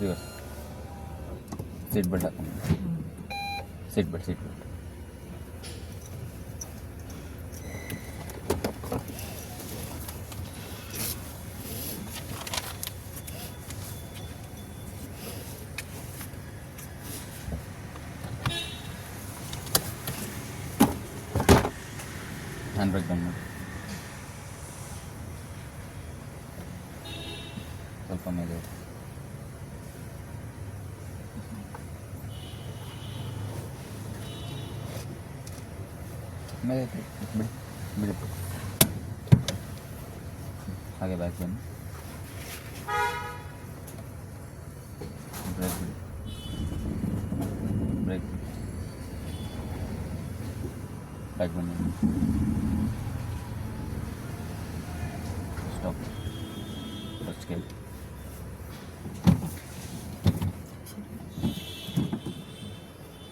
Reverse. Seat belt ಹಾಕೊಂಡು seat belt hand break down ಮಾಡಿ. ಸ್ವಲ್ಪ ಮೇಲೆ ಮೇಲೆ ಬಿಡಿ ಬಿಡಿ ಹಾಗೆ ಬ್ಯಾಕ್ ಬನ್ನಿ. ಬ್ರೇಕ್ ಬಿಡಿ ಬ್ರೇಕ್ ಬ್ಯಾಕ್ ಬನ್ನಿ. ಸ್ಟಾಪ್. ಫಸ್ಟ್ ಕೇಳಿ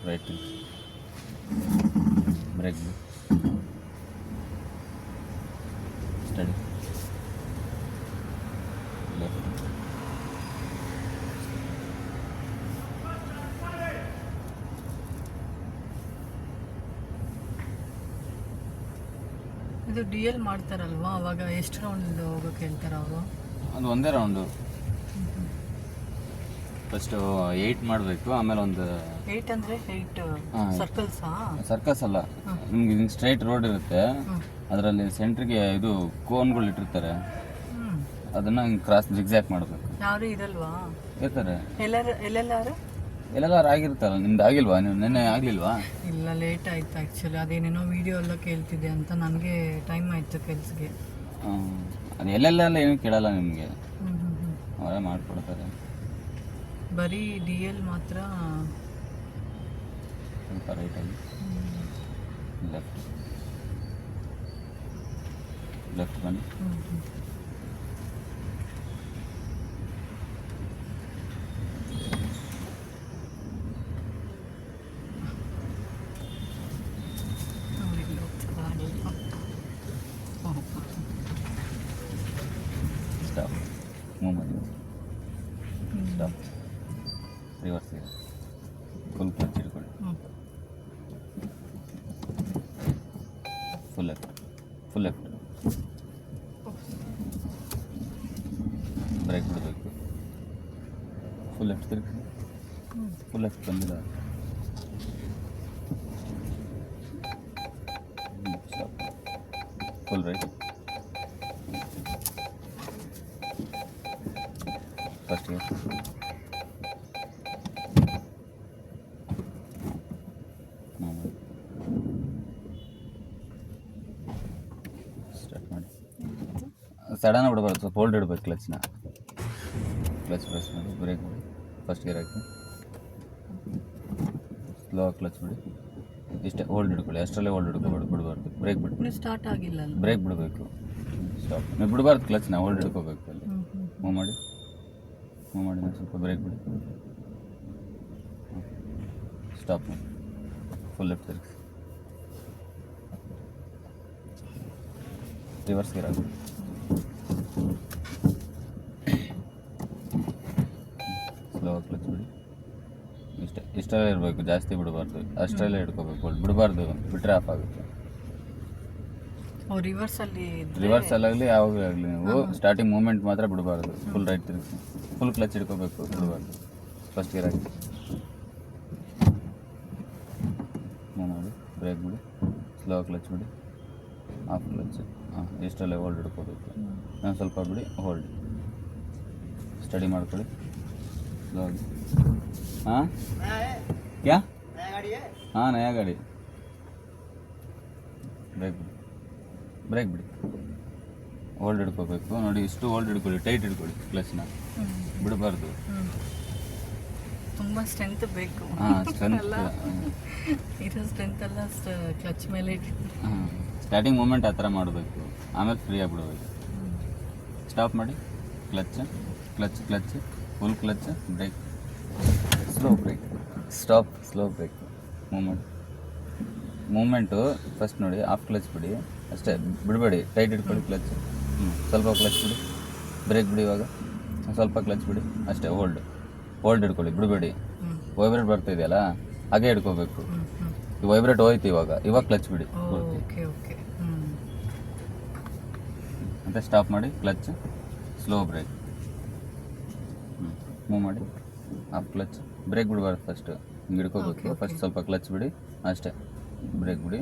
ರೈಟ್ ಬ್ರೇಕ್ ಸ್ಟಡಿ ಲೆಫ್ಟ್ ಇದು ಡಿ ಎಲ್ ಮಾಡ್ತಾರಲ್ವಾ, ಅವಾಗ ಎಷ್ಟು ರೌಂಡ್ ಹೋಗೋಕೆ ಹೇಳ್ತಾರೆ ಅವರು? ಅದು ಒಂದೇ ರೌಂಡು. ಫಸ್ಟು 8 ಮಾಡಬೇಕು, ಆಮೇಲೆ ಒಂದು 8 ಅಂದರೆ 8 ಸರ್ಕಲ್ಸಾ? ಸರ್ಕಸ್ ಅಲ್ಲ, ನಿಮ್ಗೆ ಹಿಂಗೆ ಸ್ಟ್ರೈಟ್ ರೋಡ್ ಇರುತ್ತೆ, ಅದರಲ್ಲಿ ಸೆಂಟ್ರಿಗೆ ಇದು ಕೋನ್ಗಳು ಇಟ್ಟಿರ್ತಾರೆ, ಅದನ್ನು ಹಿಂಗೆ ಕ್ರಾಸ್ ಜಿಗ್ಜ್ಯಾಕ್ ಮಾಡಬೇಕು. ಯಾರು ಇರಲ್ವಾ? ಇರ್ತಾರೆ. ಎಲ್ಲೆಲ್ಲಾರು ಆಗಿರುತ್ತಲ್ಲ. ನಿಮ್ದು ಆಗಿಲ್ವಾ? ನೀವು ನೆನ್ನೆ ಆಗಲಿಲ್ವಾ? ಇಲ್ಲ, ಲೇಟ್ ಆಯ್ತು ಆ್ಯಕ್ಚುಲಿ. ಅದೇನೇನೋ ವಿಡಿಯೋ ಎಲ್ಲ ಕೇಳ್ತಿದ್ದೆ ಅಂತ, ನನಗೆ ಟೈಮ್ ಆಯಿತು ಕೆಲಸಕ್ಕೆ. ಅದು ಎಲ್ಲೆಲ್ಲ ಏನೂ ಕೇಳಲ್ಲ ನಿಮಗೆ, ಅವರೇ ಮಾಡಿಕೊಡ್ತಾರೆ. ಬರೀ ಡಿ ಎಲ್ ಮಾತ್ರ. ಸ್ವಲ್ಪ ರೈಟಾಗಿ ಲೆಫ್ಟ್ ಬನ್ನಿ. ಸ್ಟಾಪ್. ಮೂವ್ ಮಾಡಿ. ಸ್ಟಾಪ್. ರಿವರ್ಸ್ ಇದೆ. ಫುಲ್ ಕ್ಲಚ್ ಹಿಡ್ಕೊಳ್ಳಿ. ಫುಲ್ ಲೆಫ್ಟ್ ಬ್ರೇಕ್ ಬಿಡಬೇಕು. ಫುಲ್ ಲೆಫ್ಟ್ ತಿರುಗಿ. ಫುಲ್ ಲೆಫ್ಟ್ ಬಂದಿಲ್ಲ. Stop. Full right. First gear. Start ಮಾಡಿ. ಸಡನ್ ಬಿಡಬಾರ್ದು, ಸ್ವಲ್ಪ ಹೋಲ್ಡ್ ಇಡಬೇಕು ಕ್ಲಚ್ನ. ಕ್ಲಚ್ ಪ್ರೆಸ್ ಮಾಡಿ, ಬ್ರೇಕ್ ಮಾಡಿ, ಫಸ್ಟ್ ಗೇರ್ ಹಾಕಿ, ಸ್ಲೋ ಕ್ಲಚ್ ಬಿಡಿ. ಇಷ್ಟೇ ಹೋಲ್ಡ್ ಹಿಡ್ಕೊಳ್ಳಿ, ಅಷ್ಟರಲ್ಲೇ ಹೋಲ್ಡ್ ಹಿಡ್ಕೊಬೇಡಿ, ಬಿಡಬಾರ್ದು. ಬ್ರೇಕ್ ಬಿಡಿ. ಸ್ಟಾರ್ಟ್ ಆಗಿಲ್ಲ, ಬ್ರೇಕ್ ಬಿಡಬೇಕು. ಸ್ಟಾಪ್. ನೀವು ಬಿಡಬಾರ್ದು ಕ್ಲಚ್ನ, ಹೋಲ್ಡ್ ಹಿಡ್ಕೋಬೇಕು ಅಲ್ಲಿ. ಮೂವ್ ಮಾಡಿ ಸ್ವಲ್ಪ ಬ್ರೇಕ್ ಬಿಡಿ. ಸ್ಟಾಪ್ ಮಾಡಿ. ಫುಲ್ ಲೆಫ್ಟ್ ತಿರುಗಿಸಿ. ರಿವರ್ಸ್ ಗೇರ್ ಆಗಿ ಸ್ಲೋ ಕ್ಲಚ್ ಬಿಡಿ. ಇಷ್ಟರಲ್ಲೇ ಇರಬೇಕು, ಜಾಸ್ತಿ ಬಿಡಬಾರ್ದು, ಅಷ್ಟರಲ್ಲೇ ಹಿಡ್ಕೋಬೇಕು. ಬಿಡಬಾರ್ದು, ಬಿಟ್ಟರೆ ಆಫ್ ಆಗುತ್ತೆ. ರಿವರ್ಸಲ್ಲಾಗಲಿ ಯಾವಾಗಲೂ ಆಗಲಿ ನೀವು ಸ್ಟಾರ್ಟಿಂಗ್ ಮೂಮೆಂಟ್ ಮಾತ್ರ ಬಿಡಬಾರ್ದು. ಫುಲ್ ರೈಟ್ ತಿರುಗಿಸಿ, ಫುಲ್ ಕ್ಲಚ್ ಹಿಡ್ಕೋಬೇಕು, ಬಿಡಬಾರ್ದು. ಫಸ್ಟ್ ಗೇರ್ ಹಾಕಿ ಮೂವ್ ಮಾಡಿ, ಬ್ರೇಕ್ ಬಿಡಿ, ಸ್ಲೋ ಕ್ಲಚ್ ಬಿಡಿ, ಹಾಫ್ ಕ್ಲಚ್. ಇಷ್ಟರಲ್ಲೇ ಹೋಲ್ಡ್ ಹಿಡ್ಕೋಬೇಕು. ನಾನು ಸ್ವಲ್ಪ ಬಿಡಿ, ಹೋಲ್ಡ್. ಸ್ಟಡಿ ಮಾಡ್ಕೊಳ್ಳಿ ಸ್ಲೋ ಆಗಿ. हाँ क्या? हाँ नया गाड़ी. ಬ್ರೇಕ್ ಬಿಡಿ. ಹೋಲ್ಡ್ ಹಿಡ್ಕೋಬೇಕು ನೋಡಿ, ಇಷ್ಟು ಹೋಲ್ಡ್ ಹಿಡ್ಕೊಳ್ಳಿ, ಟೈಟ್ ಹಿಡ್ಕೊಳ್ಳಿ ಕ್ಲಚ್ನ, ಬಿಡಬಾರ್ದು. ತುಂಬ ಸ್ಟ್ರೆಂತ್ ಬೇಕು. ಇರೋ ಸ್ಟ್ರೆಂತ್ ಎಲ್ಲ ಕ್ಲಚ್ ಮೇಲೆ. ಸ್ಟಾರ್ಟಿಂಗ್ ಮೂಮೆಂಟ್ ಆ ಥರ ಮಾಡಬೇಕು, ಆಮೇಲೆ ಫ್ರೀ ಆಗಿಬಿಡ್ಬೇಕು. ಸ್ಟಾಪ್ ಮಾಡಿ, clutch full clutch, brake, slow brake, stop, slow brake. Movement first ನೋಡಿ, ಹಾಫ್ ಕ್ಲಚ್ ಬಿಡಿ ಅಷ್ಟೇ, ಬಿಡಬೇಡಿ, ಟೈಟ್ ಹಿಡ್ಕೊಳ್ಳಿ ಕ್ಲಚ್. ಸ್ವಲ್ಪ ಕ್ಲಚ್ ಬಿಡಿ, ಬ್ರೇಕ್ ಬಿಡಿ. ಇವಾಗ ಸ್ವಲ್ಪ ಕ್ಲಚ್ ಬಿಡಿ ಅಷ್ಟೇ, ಹೋಲ್ಡ್. ಹೋಲ್ಡ್ ಹಿಡ್ಕೊಳ್ಳಿ, ಬಿಡಬೇಡಿ. ಹ್ಞೂ ವೈಬ್ರೇಟ್ ಬರ್ತಾ ಇದೆಯಲ್ಲ ಹಾಗೆ ಹಿಡ್ಕೋಬೇಕು. ಹ್ಞೂ ಹ್ಞೂ ಈ ವೈಬ್ರೇಟ್ ಹೋಯ್ತು ಇವಾಗ ಕ್ಲಚ್ ಬಿಡಿ ಪೂರ್ತಿ. ಓಕೆ ಓಕೆ ಹ್ಞೂ ಮತ್ತೆ ಸ್ಟಾಪ್ ಮಾಡಿ, ಕ್ಲಚ್, ಸ್ಲೋ ಬ್ರೇಕ್, ಮೂವ್ ಮಾಡಿ, ಹಾಫ್ ಕ್ಲಚ್, ಬ್ರೇಕ್ ಬಿಡಬಾರ್ದು ಫಸ್ಟು, ಹಿಂಗೆ ಹಿಡ್ಕೋಬೇಕು. ಫಸ್ಟ್ ಸ್ವಲ್ಪ ಕ್ಲಚ್ ಬಿಡಿ ಅಷ್ಟೇ, ಬ್ರೇಕ್ ಬಿಡಿ,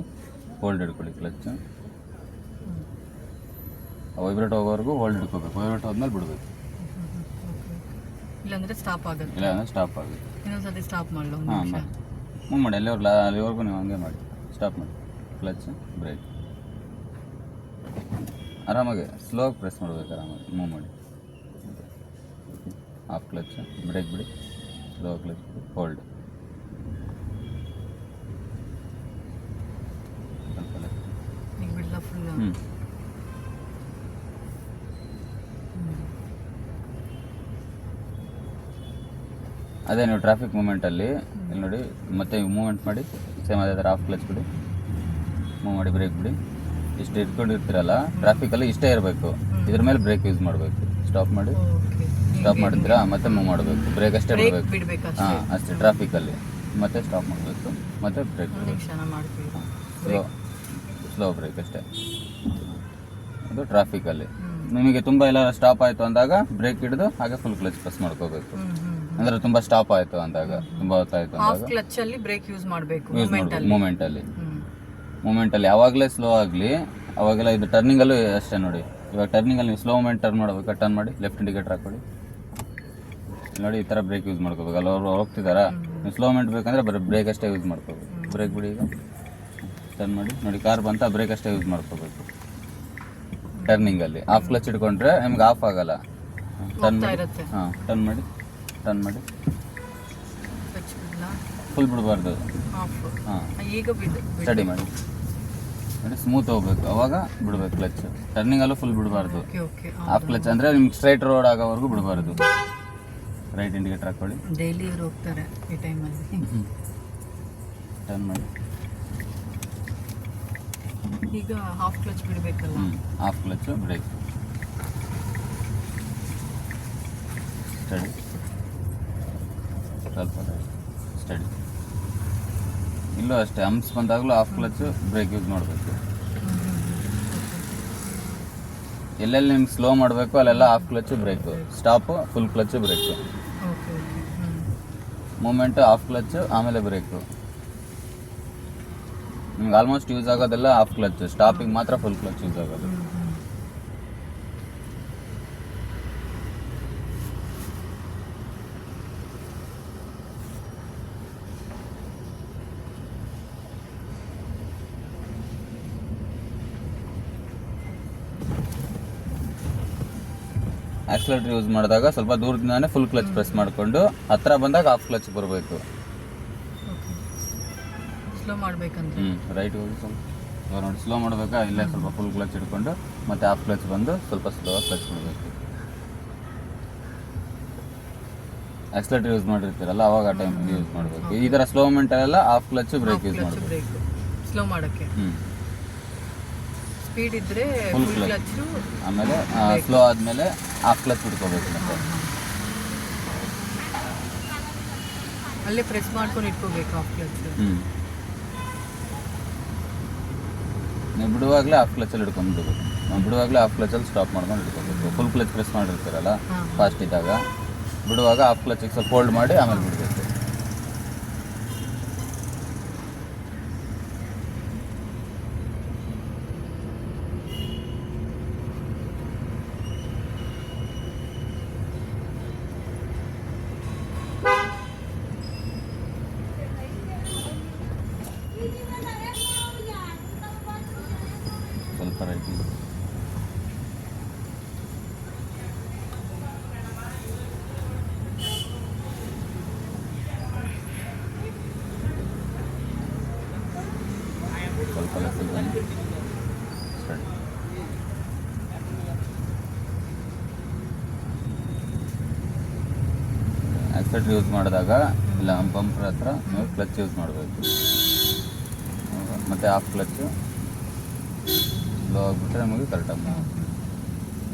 ಹೋಲ್ಡ್ ಹಿಡ್ಕೊಳ್ಳಿ ಕ್ಲಚ್. ವೈಬ್ರೇಟ್ ಹೋಗೋವರೆಗೂ ಹೋಲ್ಡ್ ಹಿಡ್ಕೋಬೇಕು, ವೈಬ್ರೇಟ್ ಹೋದ್ಮೇಲೆ ಬಿಡಬೇಕು, ಇಲ್ಲಾಂದರೆ ಸ್ಟಾಪ್ ಆಗುತ್ತೆ. ಇಲ್ಲ ಅಂದರೆ ಸ್ಟಾಪ್ ಆಗುತ್ತೆ. ಇನ್ನೊಂದ್ಸತಿ ಸ್ಟಾಪ್ ಮಾಡಲು ಹಾಂ ಮಾಡಿ, ಮೂವ್ ಮಾಡಿ, ಅಲ್ಲಿವರೆಗೂ ನೀವು ಹಂಗೆ ಮಾಡಿ, ಸ್ಟಾಪ್ ಮಾಡಿ, ಕ್ಲಚ್, ಬ್ರೇಕ್, ಆರಾಮಾಗಿ ಸ್ಲೋ ಪ್ರೆಸ್ ಮಾಡಬೇಕು, ಆರಾಮಾಗಿ ಮೂವ್ ಮಾಡಿ. ಹಾಫ್ ಕ್ಲಚ್, ಬ್ರೇಕ್ ಬಿಡಿ, ಸ್ಲೋ ಕ್ಲಚ್ ಬಿಡಿ, ಹೋಲ್ಡ್, ಸ್ವಲ್ಪ ಲೆಫ್ಟ್. ಈಗ ಬಿಡಲ್ಲ ಫುಲ್. ಅದೇ ನೀವು ಟ್ರಾಫಿಕ್ ಮೂಮೆಂಟಲ್ಲಿ ಇಲ್ಲಿ ನೋಡಿ, ಮತ್ತೆ ಮೂವ್ಮೆಂಟ್ ಮಾಡಿ, ಸೇಮ್ ಅದೇ ಥರ ಹಾಫ್ ಕ್ಲಚ್ ಬಿಡಿ, ಮೂವ್ ಮಾಡಿ, ಬ್ರೇಕ್ ಬಿಡಿ. ಇಷ್ಟು ಇಟ್ಕೊಂಡಿರ್ತೀರಲ್ಲ ಟ್ರಾಫಿಕಲ್ಲಿ ಇಷ್ಟೇ ಇರಬೇಕು, ಇದ್ರ ಮೇಲೆ ಬ್ರೇಕ್ ಯೂಸ್ ಮಾಡಬೇಕು. ಸ್ಟಾಪ್ ಮಾಡಿ, ಸ್ಟಾಪ್ ಮಾಡಿದ್ರೆ ಮತ್ತೆ ಮೂವ್ ಮಾಡಬೇಕು, ಬ್ರೇಕ್ ಅಷ್ಟೇ ಬಿಡಬೇಕು. ಹಾಂ ಅಷ್ಟೇ, ಟ್ರಾಫಿಕಲ್ಲಿ ಮತ್ತೆ ಸ್ಟಾಪ್ ಮಾಡಬೇಕು, ಮತ್ತೆ ಬ್ರೇಕ್ ಬಿಡಬೇಕು, ಸ್ಲೋ ಬ್ರೇಕ್ ಅಷ್ಟೇ. ಅದು ಟ್ರಾಫಿಕಲ್ಲಿ ನಿಮಗೆ ತುಂಬ ಎಲ್ಲ ಸ್ಟಾಪ್ ಆಯಿತು ಅಂದಾಗ ಬ್ರೇಕ್ ಹಿಡಿದು ಹಾಗೆ ಫುಲ್ ಕ್ಲಚ್ ಪ್ರೆಸ್ ಮಾಡ್ಕೋಬೇಕು. ಅಂದರೆ ತುಂಬ ಸ್ಟಾಪ್ ಆಯಿತು ಅಂದಾಗ, ತುಂಬ ಹೊತ್ತಾಯಿತು ಅಂದಾಗ ಕ್ಲಚ್ಚಲ್ಲಿ ಬ್ರೇಕ್ ಯೂಸ್ ಮಾಡಬೇಕು. ಮೂಮೆಂಟಲ್ಲಿ ಯಾವಾಗಲೇ ಸ್ಲೋ ಆಗಲಿ ಅವಾಗೆಲ್ಲ. ಇದು ಟರ್ನಿಂಗಲ್ಲೂ ಅಷ್ಟೇ ನೋಡಿ, ಇವಾಗ ಟರ್ನಿಂಗಲ್ಲಿ ನೀವು ಸ್ಲೋ ಮೂಮೆಂಟ್ ಟರ್ನ್ ಮಾಡಬೇಕು, ಟರ್ನ್ ಮಾಡಿ, ಲೆಫ್ಟ್ ಇಂಡಿಕೇಟರ್ ಹಾಕೊಳ್ಳಿ ನೋಡಿ, ಈ ಥರ ಬ್ರೇಕ್ ಯೂಸ್ ಮಾಡ್ಕೋಬೇಕು. ಅಲ್ಲಿ ಅವ್ರು ಹೋಗ್ತಿದ್ದಾರಾ, ನೀವು ಸ್ಲೋ ಮೂಮೆಂಟ್ ಬೇಕಂದರೆ ಬರೀ ಬ್ರೇಕ್ ಅಷ್ಟೇ ಯೂಸ್ ಮಾಡ್ಕೋಬೇಕು. ಬ್ರೇಕ್ ಬಿಡಿ, ಈಗ ಟರ್ನ್ ಮಾಡಿ ನೋಡಿ, ಕಾರ್ ಬಂತ ಬ್ರೇಕ್ ಅಷ್ಟೇ ಯೂಸ್ ಮಾಡ್ಕೋಬೇಕು. ಟರ್ನಿಂಗಲ್ಲಿ ಹಾಫ್ ಕ್ಲಚ್ ಹಿಡ್ಕೊಂಡ್ರೆ ನಿಮ್ಗೆ ಆಫ್ ಆಗಲ್ಲ. ಟರ್ನ್ ಮಾಡಿ, ಹಾಂ ಟರ್ನ್ ಮಾಡಿ, ಟರ್ನ್ ಮಾಡಿ, ಫುಲ್ ಬಿಡಬಾರ್ದು. ಹಾಂ ಸ್ಟಡಿ ಮಾಡಿ ನೋಡಿ, ಸ್ಮೂತ್ ಹೋಗ್ಬೇಕು, ಅವಾಗ ಬಿಡಬೇಕು ಕ್ಲಚ್. ಟರ್ನಿಂಗಲ್ಲೂ ಫುಲ್ ಬಿಡಬಾರ್ದು. ಹಾಫ್ ಕ್ಲಚ್ ಅಂದರೆ ನಿಮ್ಗೆ ಸ್ಟ್ರೈಟ್ ರೋಡ್ ಆಗೋವರೆಗೂ ಬಿಡಬಾರ್ದು. ರೈಟ್ ಇಂಡಿಕೇಟರ್ ಹಾಕೊಳ್ಳಿ, ಡೈಲಿ ಇವ್ರು ಹೋಗ್ತಾರೆ ಈ ಟೈಮಲ್ಲಿ. ಟರ್ನ್ ಮಾಡಿ, ಈಗ ಹಾಫ್ ಕ್ಲಚ್ ಬಿಡಬೇಕಲ್ಲ. ಹಾಫ್ ಕ್ಲಚ್, ಬ್ರೇಕ್, ಸ್ಟಡಿ, ಸ್ವಲ್ಪ ಸ್ಟಡಿ. ಇಲ್ಲೂ ಅಷ್ಟೇ, ಹಂಪ್ಸ್ ಬಂದಾಗಲೂ ಹಾಫ್ ಕ್ಲಚ್ ಬ್ರೇಕ್ ಯೂಸ್ ಮಾಡಬೇಕು. ಎಲ್ಲೆಲ್ಲಿ ನಿಮ್ಗೆ ಸ್ಲೋ ಮಾಡಬೇಕು ಅಲ್ಲೆಲ್ಲ half clutch brake, stop full clutch brake, moment half clutch ಆಮೇಲೆ ಬ್ರೇಕು. ನಿಮ್ಗೆ ಆಲ್ಮೋಸ್ಟ್ ಯೂಸ್ ಆಗೋದೆಲ್ಲ ಹಾಫ್ ಕ್ಲಚ್, ಸ್ಟಾಪಿಂಗ್ ಮಾತ್ರ ಫುಲ್ ಕ್ಲಚ್ ಯೂಸ್ ಆಗೋದು. ಆಕ್ಸಿಲೇಟರ್ ಯೂಸ್ ಮಾಡಿದಾಗ ಸ್ವಲ್ಪ ದೂರದಿಂದಾನೆ ಫುಲ್ ಕ್ಲಚ್ ಪ್ರೆಸ್ ಮಾಡಿಕೊಂಡು ಹತ್ರ ಬಂದಾಗ ಹಾಫ್ ಕ್ಲಚ್ ಬರಬೇಕು. ಸ್ಲೋ ಮಾಡಬೇಕಂದ್ರೆ ರೈಟ್ ಹೋಗಿ ಸ್ವಲ್ಪ ಇವಾಗ ನೋಡಿ, ಸ್ಲೋ ಮಾಡಬೇಕಾ, ಇಲ್ಲೇ ಸ್ವಲ್ಪ ಫುಲ್ ಕ್ಲಚ್ ಹಿಡ್ಕೊಂಡು ಮತ್ತೆ ಹಾಫ್ ಕ್ಲಚ್ ಬಂದು ಸ್ವಲ್ಪ ಸ್ಲೋ ಕ್ಲಚ್ ಮಾಡಬೇಕು. ಆಕ್ಸಿಲೇಟರ್ ಯೂಸ್ ಮಾಡಿರ್ತೀರಲ್ಲ ಅವಾಗ ಆ ಟೈಮ್ ಯೂಸ್ ಮಾಡಬೇಕು. ಈ ಥರ ಸ್ಲೋ ಮೂಮೆಂಟಲ್ಲೆಲ್ಲ ಹಾಫ್ ಕ್ಲಚ್ ಬ್ರೇಕ್ ಯೂಸ್ ಮಾಡಬೇಕು. ಸ್ಲೋ ಮಾಡೋಕ್ಕೆ ಸ್ಪೀಡ್ ಇದ್ದರೆ ಫುಲ್ ಕ್ಲಚ್, ಆಮೇಲೆ ಸ್ಲೋ ಆದಮೇಲೆ ಹಾಫ್ ಕ್ಲಚ್ ಹಿಡ್ಕೋಬೇಕು. ಮತ್ತೆ ಅಲ್ಲೇ ಪ್ರೆಸ್ ಮಾಡ್ಕೊಂಡು ಇಟ್ಕೋಬೇಕು ಹಾಫ್ ಕ್ಲಚ್. ನೀವು ಬಿಡುವಾಗಲೇ ಹಾಫ್ ಕ್ಲಚಲ್ಲಿ ಹಿಡ್ಕೊಂಡ್ಬಿಡ್ಬೇಕು. ನಾವು ಬಿಡುವಾಗಲೇ ಹಾಫ್ ಕ್ಲಚಲ್ಲಿ ಸ್ಟಾಪ್ ಮಾಡ್ಕೊಂಡು ಹಿಡ್ಕೋಬೇಕು. ಫುಲ್ ಕ್ಲಚ್ ಪ್ರೆಸ್ ಮಾಡಿರ್ತೀರಲ್ಲ ಫಾಸ್ಟ್ ಇದ್ದಾಗ, ಬಿಡುವಾಗ ಹಾಫ್ ಕ್ಲಚಿಗೆ ಸ್ವಲ್ಪ ಹೋಲ್ಡ್ ಮಾಡಿ ಆಮೇಲೆ ಬಿಡಬೇಕು. ಸ್ವಲ್ಪ ರೈಟ್, ಸ್ವಲ್ಪ ಲೆಫ್ಟ್ ಬನ್ನಿ, ಸ್ಟಾರ್ಟ್. ಆಕ್ಸಿಲೇಟರ್ ಯೂಸ್ ಮಾಡಿದಾಗ ಇಲ್ಲ ಬಂಪರ್ ಹತ್ರ ನೀವು ಕ್ಲಚ್ ಯೂಸ್ ಮಾಡಬೇಕು. ಮತ್ತು ಹಾಫ್ ಕ್ಲಚ್ಚು ಸ್ಲೋ ಆಗಿಬಿಟ್ರೆ ನಮಗೆ ಕರೆಕ್ಟಾಗಿ,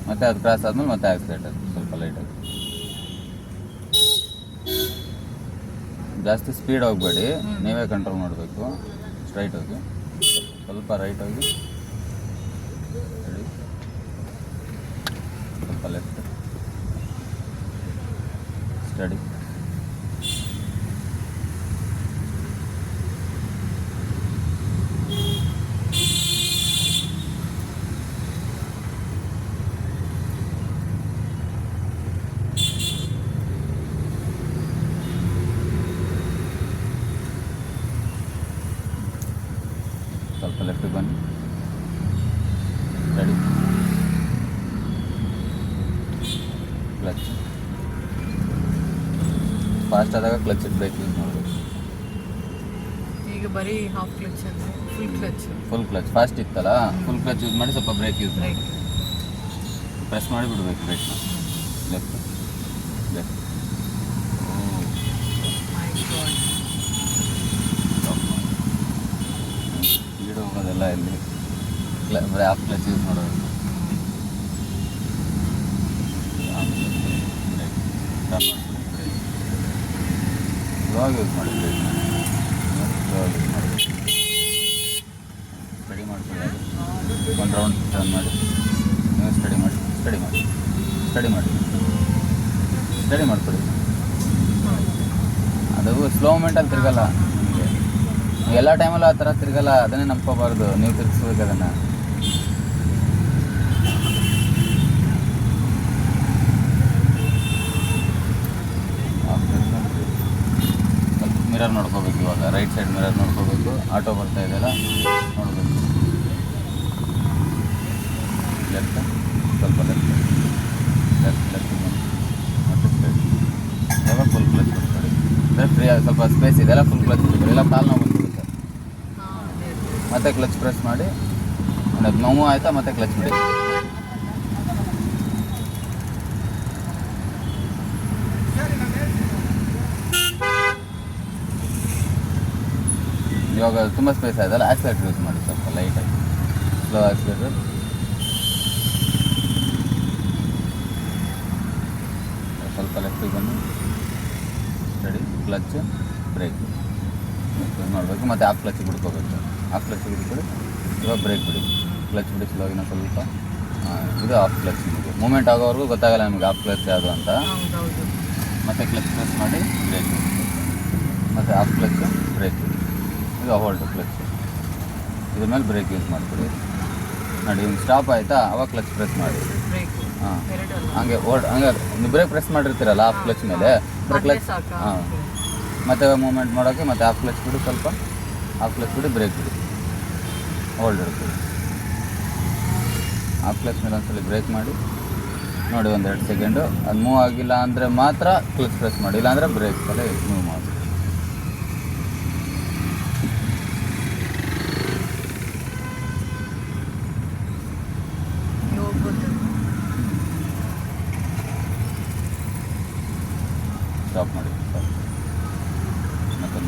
ಮತ್ತು ಅದು ಕ್ರಾಸ್ ಆದಮೇಲೆ ಮತ್ತೆ ಆಕ್ಸಿಲೇಟರ್ ಸ್ವಲ್ಪ ಲೈಟಾಗಿ. ಜಾಸ್ತಿ ಸ್ಪೀಡ್ ಹೋಗಬೇಡಿ, ನೀವೇ ಕಂಟ್ರೋಲ್ ಮಾಡಬೇಕು. ಸ್ಟ್ರೈಟ್ ಹೋಗಿ, ಸ್ವಲ್ಪ ರೈಟ್ ಹೋಗಿ, ರೆಡಿ, ಸ್ವಲ್ಪ ಲೆಫ್ಟ್, ಸ್ಟಡಿ, ಸ್ವಲ್ಪ ಲೆಫ್ಟಿಗೆ ಬನ್ನಿ, ರೆಡಿ, ಕ್ಲಚ್. ಫಾಸ್ಟ್ ಆದಾಗ ಕ್ಲಚ್ ಬ್ರೇಕ್ ಯೂಸ್ ಮಾಡಬೇಕು. ಈಗ ಬರೀ ಹಾಫ್ ಕ್ಲಚ್ ಅಂದರೆ ಫುಲ್ ಕ್ಲಚ್ ಫಾಸ್ಟ್ ಇತ್ತಲ್ಲ, ಫುಲ್ ಕ್ಲಚ್ ಯೂಸ್ ಮಾಡಿ ಸ್ವಲ್ಪ ಬ್ರೇಕ್ ಯೂಸ್ ಮಾಡಿ, ಬ್ರೇಕ್. ಪ್ರೆಸ್ ಮಾಡಿ ಬಿಡಬೇಕು ಬ್ರೇಕ್ನ. ಲೆಫ್ಟ್ ಲೆಫ್ಟ್, ಮೈ ಗಾಡ್. ಸ್ಪೀಡ್ ಹೋಗೋದೆಲ್ಲ ಇಲ್ಲಿ ಬರೀ ಹಾಫ್ ಕ್ಲಚ್ ಯೂಸ್ ಮಾಡೋದು. ಬ್ರೇಕ್ ಟರ್ನ್ ಮಾಡಿ ಬ್ರೇಕ್ ಸ್ಲೋಗಿ ಯೂಸ್ ಮಾಡಿ ಬ್ರೇಕ್ನ, ಸ್ಲೋಗಿ ಯೂಸ್ ಮಾಡಿ. ಸ್ಟಡಿ ಮಾಡ್ಕೊಳ್ಳಿ, ಒಂದು ರೌಂಡ್ ಟರ್ನ್ ಮಾಡಿ, ನೀವು ಸ್ಟಡಿ ಮಾಡಿ, ಸ್ಟಡಿ ಮಾಡಿ, ಸ್ಟಡಿ ಮಾಡಿ, ಸ್ಟಡಿ ಮಾಡ್ಕೊಳ್ಳಿ. ಅದು ಸ್ಲೋ ಮೂಮೆಂಟಲ್ಲಿ ತಿರುಗಲ್ಲ ನಿಮಗೆ, ಎಲ್ಲ ಟೈಮಲ್ಲೂ ಆ ಥರ ತಿರುಗಲ್ಲ, ಅದನ್ನೇ ನಂಬ್ಕೋಬಾರ್ದು, ನೀವು ತಿರುಗಿಸ್ಬೇಕು ಅದನ್ನು. ಸ್ವಲ್ಪ ಮಿರರ್ ನೋಡ್ಕೋಬೇಕು, ಇವಾಗ ರೈಟ್ ಸೈಡ್ ಮಿರರ್ ನೋಡ್ಕೋಬೇಕು, ಆಟೋ ಬರ್ತಾ ಇದೆಯಲ್ಲ ನೋಡಬೇಕು. ಲೆಫ್ಟ್, ಸ್ವಲ್ಪ ಲೆಫ್ಟ್ ಲೆಫ್ಟ್ ಲೆಫ್ಟ್ ಮತ್ತು ಸ್ಟ್ರೈಟ್. ಇವಾಗ ಫುಲ್ ಕ್ಲಚ್ ಬಿಡ್ತಾರೆ, ಫ್ರೀ ಸ್ವಲ್ಪ ಸ್ಪೇಸ್ ಇದೆಲ್ಲ ಫುಲ್ ಕ್ಲಚ್ ಬಿಡ್ತಾರೆ, ಎಲ್ಲ ಕಾಲು ನೋವು ಬಂದ್ಬಿಡುತ್ತೆ. ಮತ್ತೆ ಕ್ಲಚ್ ಪ್ರೆಸ್ ಮಾಡಿ, ಅದು ನೋವು ಆಯಿತಾ ಮತ್ತೆ ಕ್ಲಚ್ ಬಿಡಿ. ಇವಾಗ ತುಂಬ ಸ್ಪೇಸ್ ಆಯ್ತಲ್ಲ, ಆಕ್ಸಿಲೇಟರ್ ಯೂಸ್ ಮಾಡಿ ಸ್ವಲ್ಪ ಲೈಟಾಗಿ, ಸ್ಲೋ ಆಕ್ಸಿಲೇಟರ್. ಸ್ವಲ್ಪ ಲೆಫ್ಟಿಗೆ ಬನ್ನಿ, ಸ್ಟಡಿ, ಕ್ಲಚ್, ಬ್ರೇಕ್ ಮಾಡಬೇಕು. ಮತ್ತು ಹಾಫ್ ಕ್ಲಚ್ ಬಿಡ್ಕೋಬೇಕು, ಹಾಫ್ ಕ್ಲಚ್ ಬಿಡ್ಕೊಳ್ಳಿ. ಇವಾಗ ಬ್ರೇಕ್ ಬಿಡಿ, ಕ್ಲಚ್ ಬಿಡಿ ಸ್ಲೋಗಿನ ಸ್ವಲ್ಪ. ಇದು ಹಾಫ್ ಕ್ಲಚ್, ನಿಮಗೆ ಮೂಮೆಂಟ್ ಆಗೋವರೆಗೂ ಗೊತ್ತಾಗಲ್ಲ ನಿಮಗೆ ಹಾಫ್ ಕ್ಲಚ್ ಯಾವುದು ಅಂತ. ಮತ್ತು ಕ್ಲಚ್ ಪ್ರೆಸ್ ಮಾಡಿ ಬ್ರೇಕ್, ಮತ್ತು ಹಾಫ್ ಕ್ಲಚ್ ಬ್ರೇಕ್, ಇದು ಹೋಲ್ಡ್ ಕ್ಲಚ್. ಇದ್ರ ಮೇಲೆ ಬ್ರೇಕ್ ಯೂಸ್ ಮಾಡ್ಕೊಳ್ಳಿ. ನೋಡಿ ಹಿಂಗೆ ಸ್ಟಾಪ್ ಆಯಿತಾ, ಅವಾಗ ಕ್ಲಚ್ ಪ್ರೆಸ್ ಮಾಡಿ. ಹಾಂ ಹಂಗೆ ಹಂಗೆ ನೀವು ಬ್ರೇಕ್ ಪ್ರೆಸ್ ಮಾಡಿರ್ತೀರಲ್ಲ ಹಾಫ್ ಕ್ಲಚ್ ಮೇಲೆ, ಬ್ರೇಕ್ ಕ್ಲಚ್. ಹಾಂ ಮತ್ತೆ ಮೂಮೆಂಟ್ ಮಾಡೋಕ್ಕೆ ಮತ್ತೆ ಹಾಫ್ ಕ್ಲಚ್ ಬಿಡಿ, ಸ್ವಲ್ಪ ಹಾಫ್ ಕ್ಲಚ್ ಬಿಡಿ, ಬ್ರೇಕ್ ಬಿಡಿ, ಹೋಲ್ಡ್ ಇಡ್ತೀವಿ. ಹಾಫ್ ಕ್ಲಚ್ ಮೇಲೆ ಒಂದ್ಸಲ ಬ್ರೇಕ್ ಮಾಡಿ ನೋಡಿ, 1-2 ಸೆಕೆಂಡು. ಅದು ಮೂವ್ ಆಗಿಲ್ಲ ಅಂದರೆ ಮಾತ್ರ ಕ್ಲಚ್ ಪ್ರೆಸ್ ಮಾಡಿ, ಇಲ್ಲಾಂದರೆ ಬ್ರೇಕ್ ಮೇಲೆ ಮೂವ್ ಮಾಡಿ. ಸ್ಟಾಪ್ ಮಾಡಿ, ಮತ್ತೆ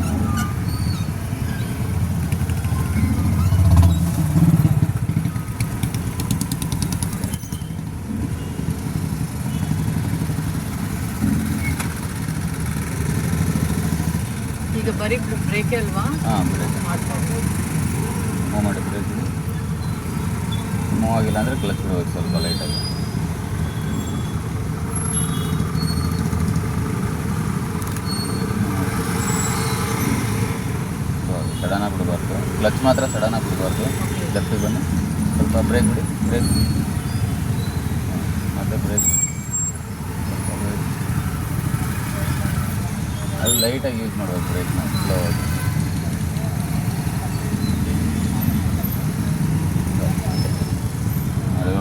ಈಗ ಬರೀ ಬ್ರೇಕ್ ಅಲ್ವಾ? ಹಾಂ ಬ್ರೇಕ್ ಮೂವ್ ಮಾಡಿ, ಬ್ರೇಕ್ ಮೂವ್ ಆಗಿಲ್ಲ ಅಂದರೆ ಕ್ಲಚ್ ಬಿಡಬೇಕು ಸ್ವಲ್ಪ ಲೈಟಾಗಿ. ಸಡನ್ನಾಗಿ ಬಿಡಬಾರ್ದು, ಕ್ಲಚ್ ಮಾತ್ರ ಸಡನ್ನಾಗಿ ಬಿಡಬಾರ್ದು. ಲೆಫ್ಟಿಗೆ ಬನ್ನಿ, ಸ್ವಲ್ಪ ಬ್ರೇಕ್ ಬಿಡಿ, ಬ್ರೇಕ್ ಮತ್ತು ಬ್ರೇಕ್, ಸ್ವಲ್ಪ ಬ್ರೇಕ್. ಅದು ಲೈಟಾಗಿ ಯೂಸ್ ಮಾಡ್ಬೇಕು ಬ್ರೇಕ್ನ, ಸ್ಲೋ ಆಗಿ.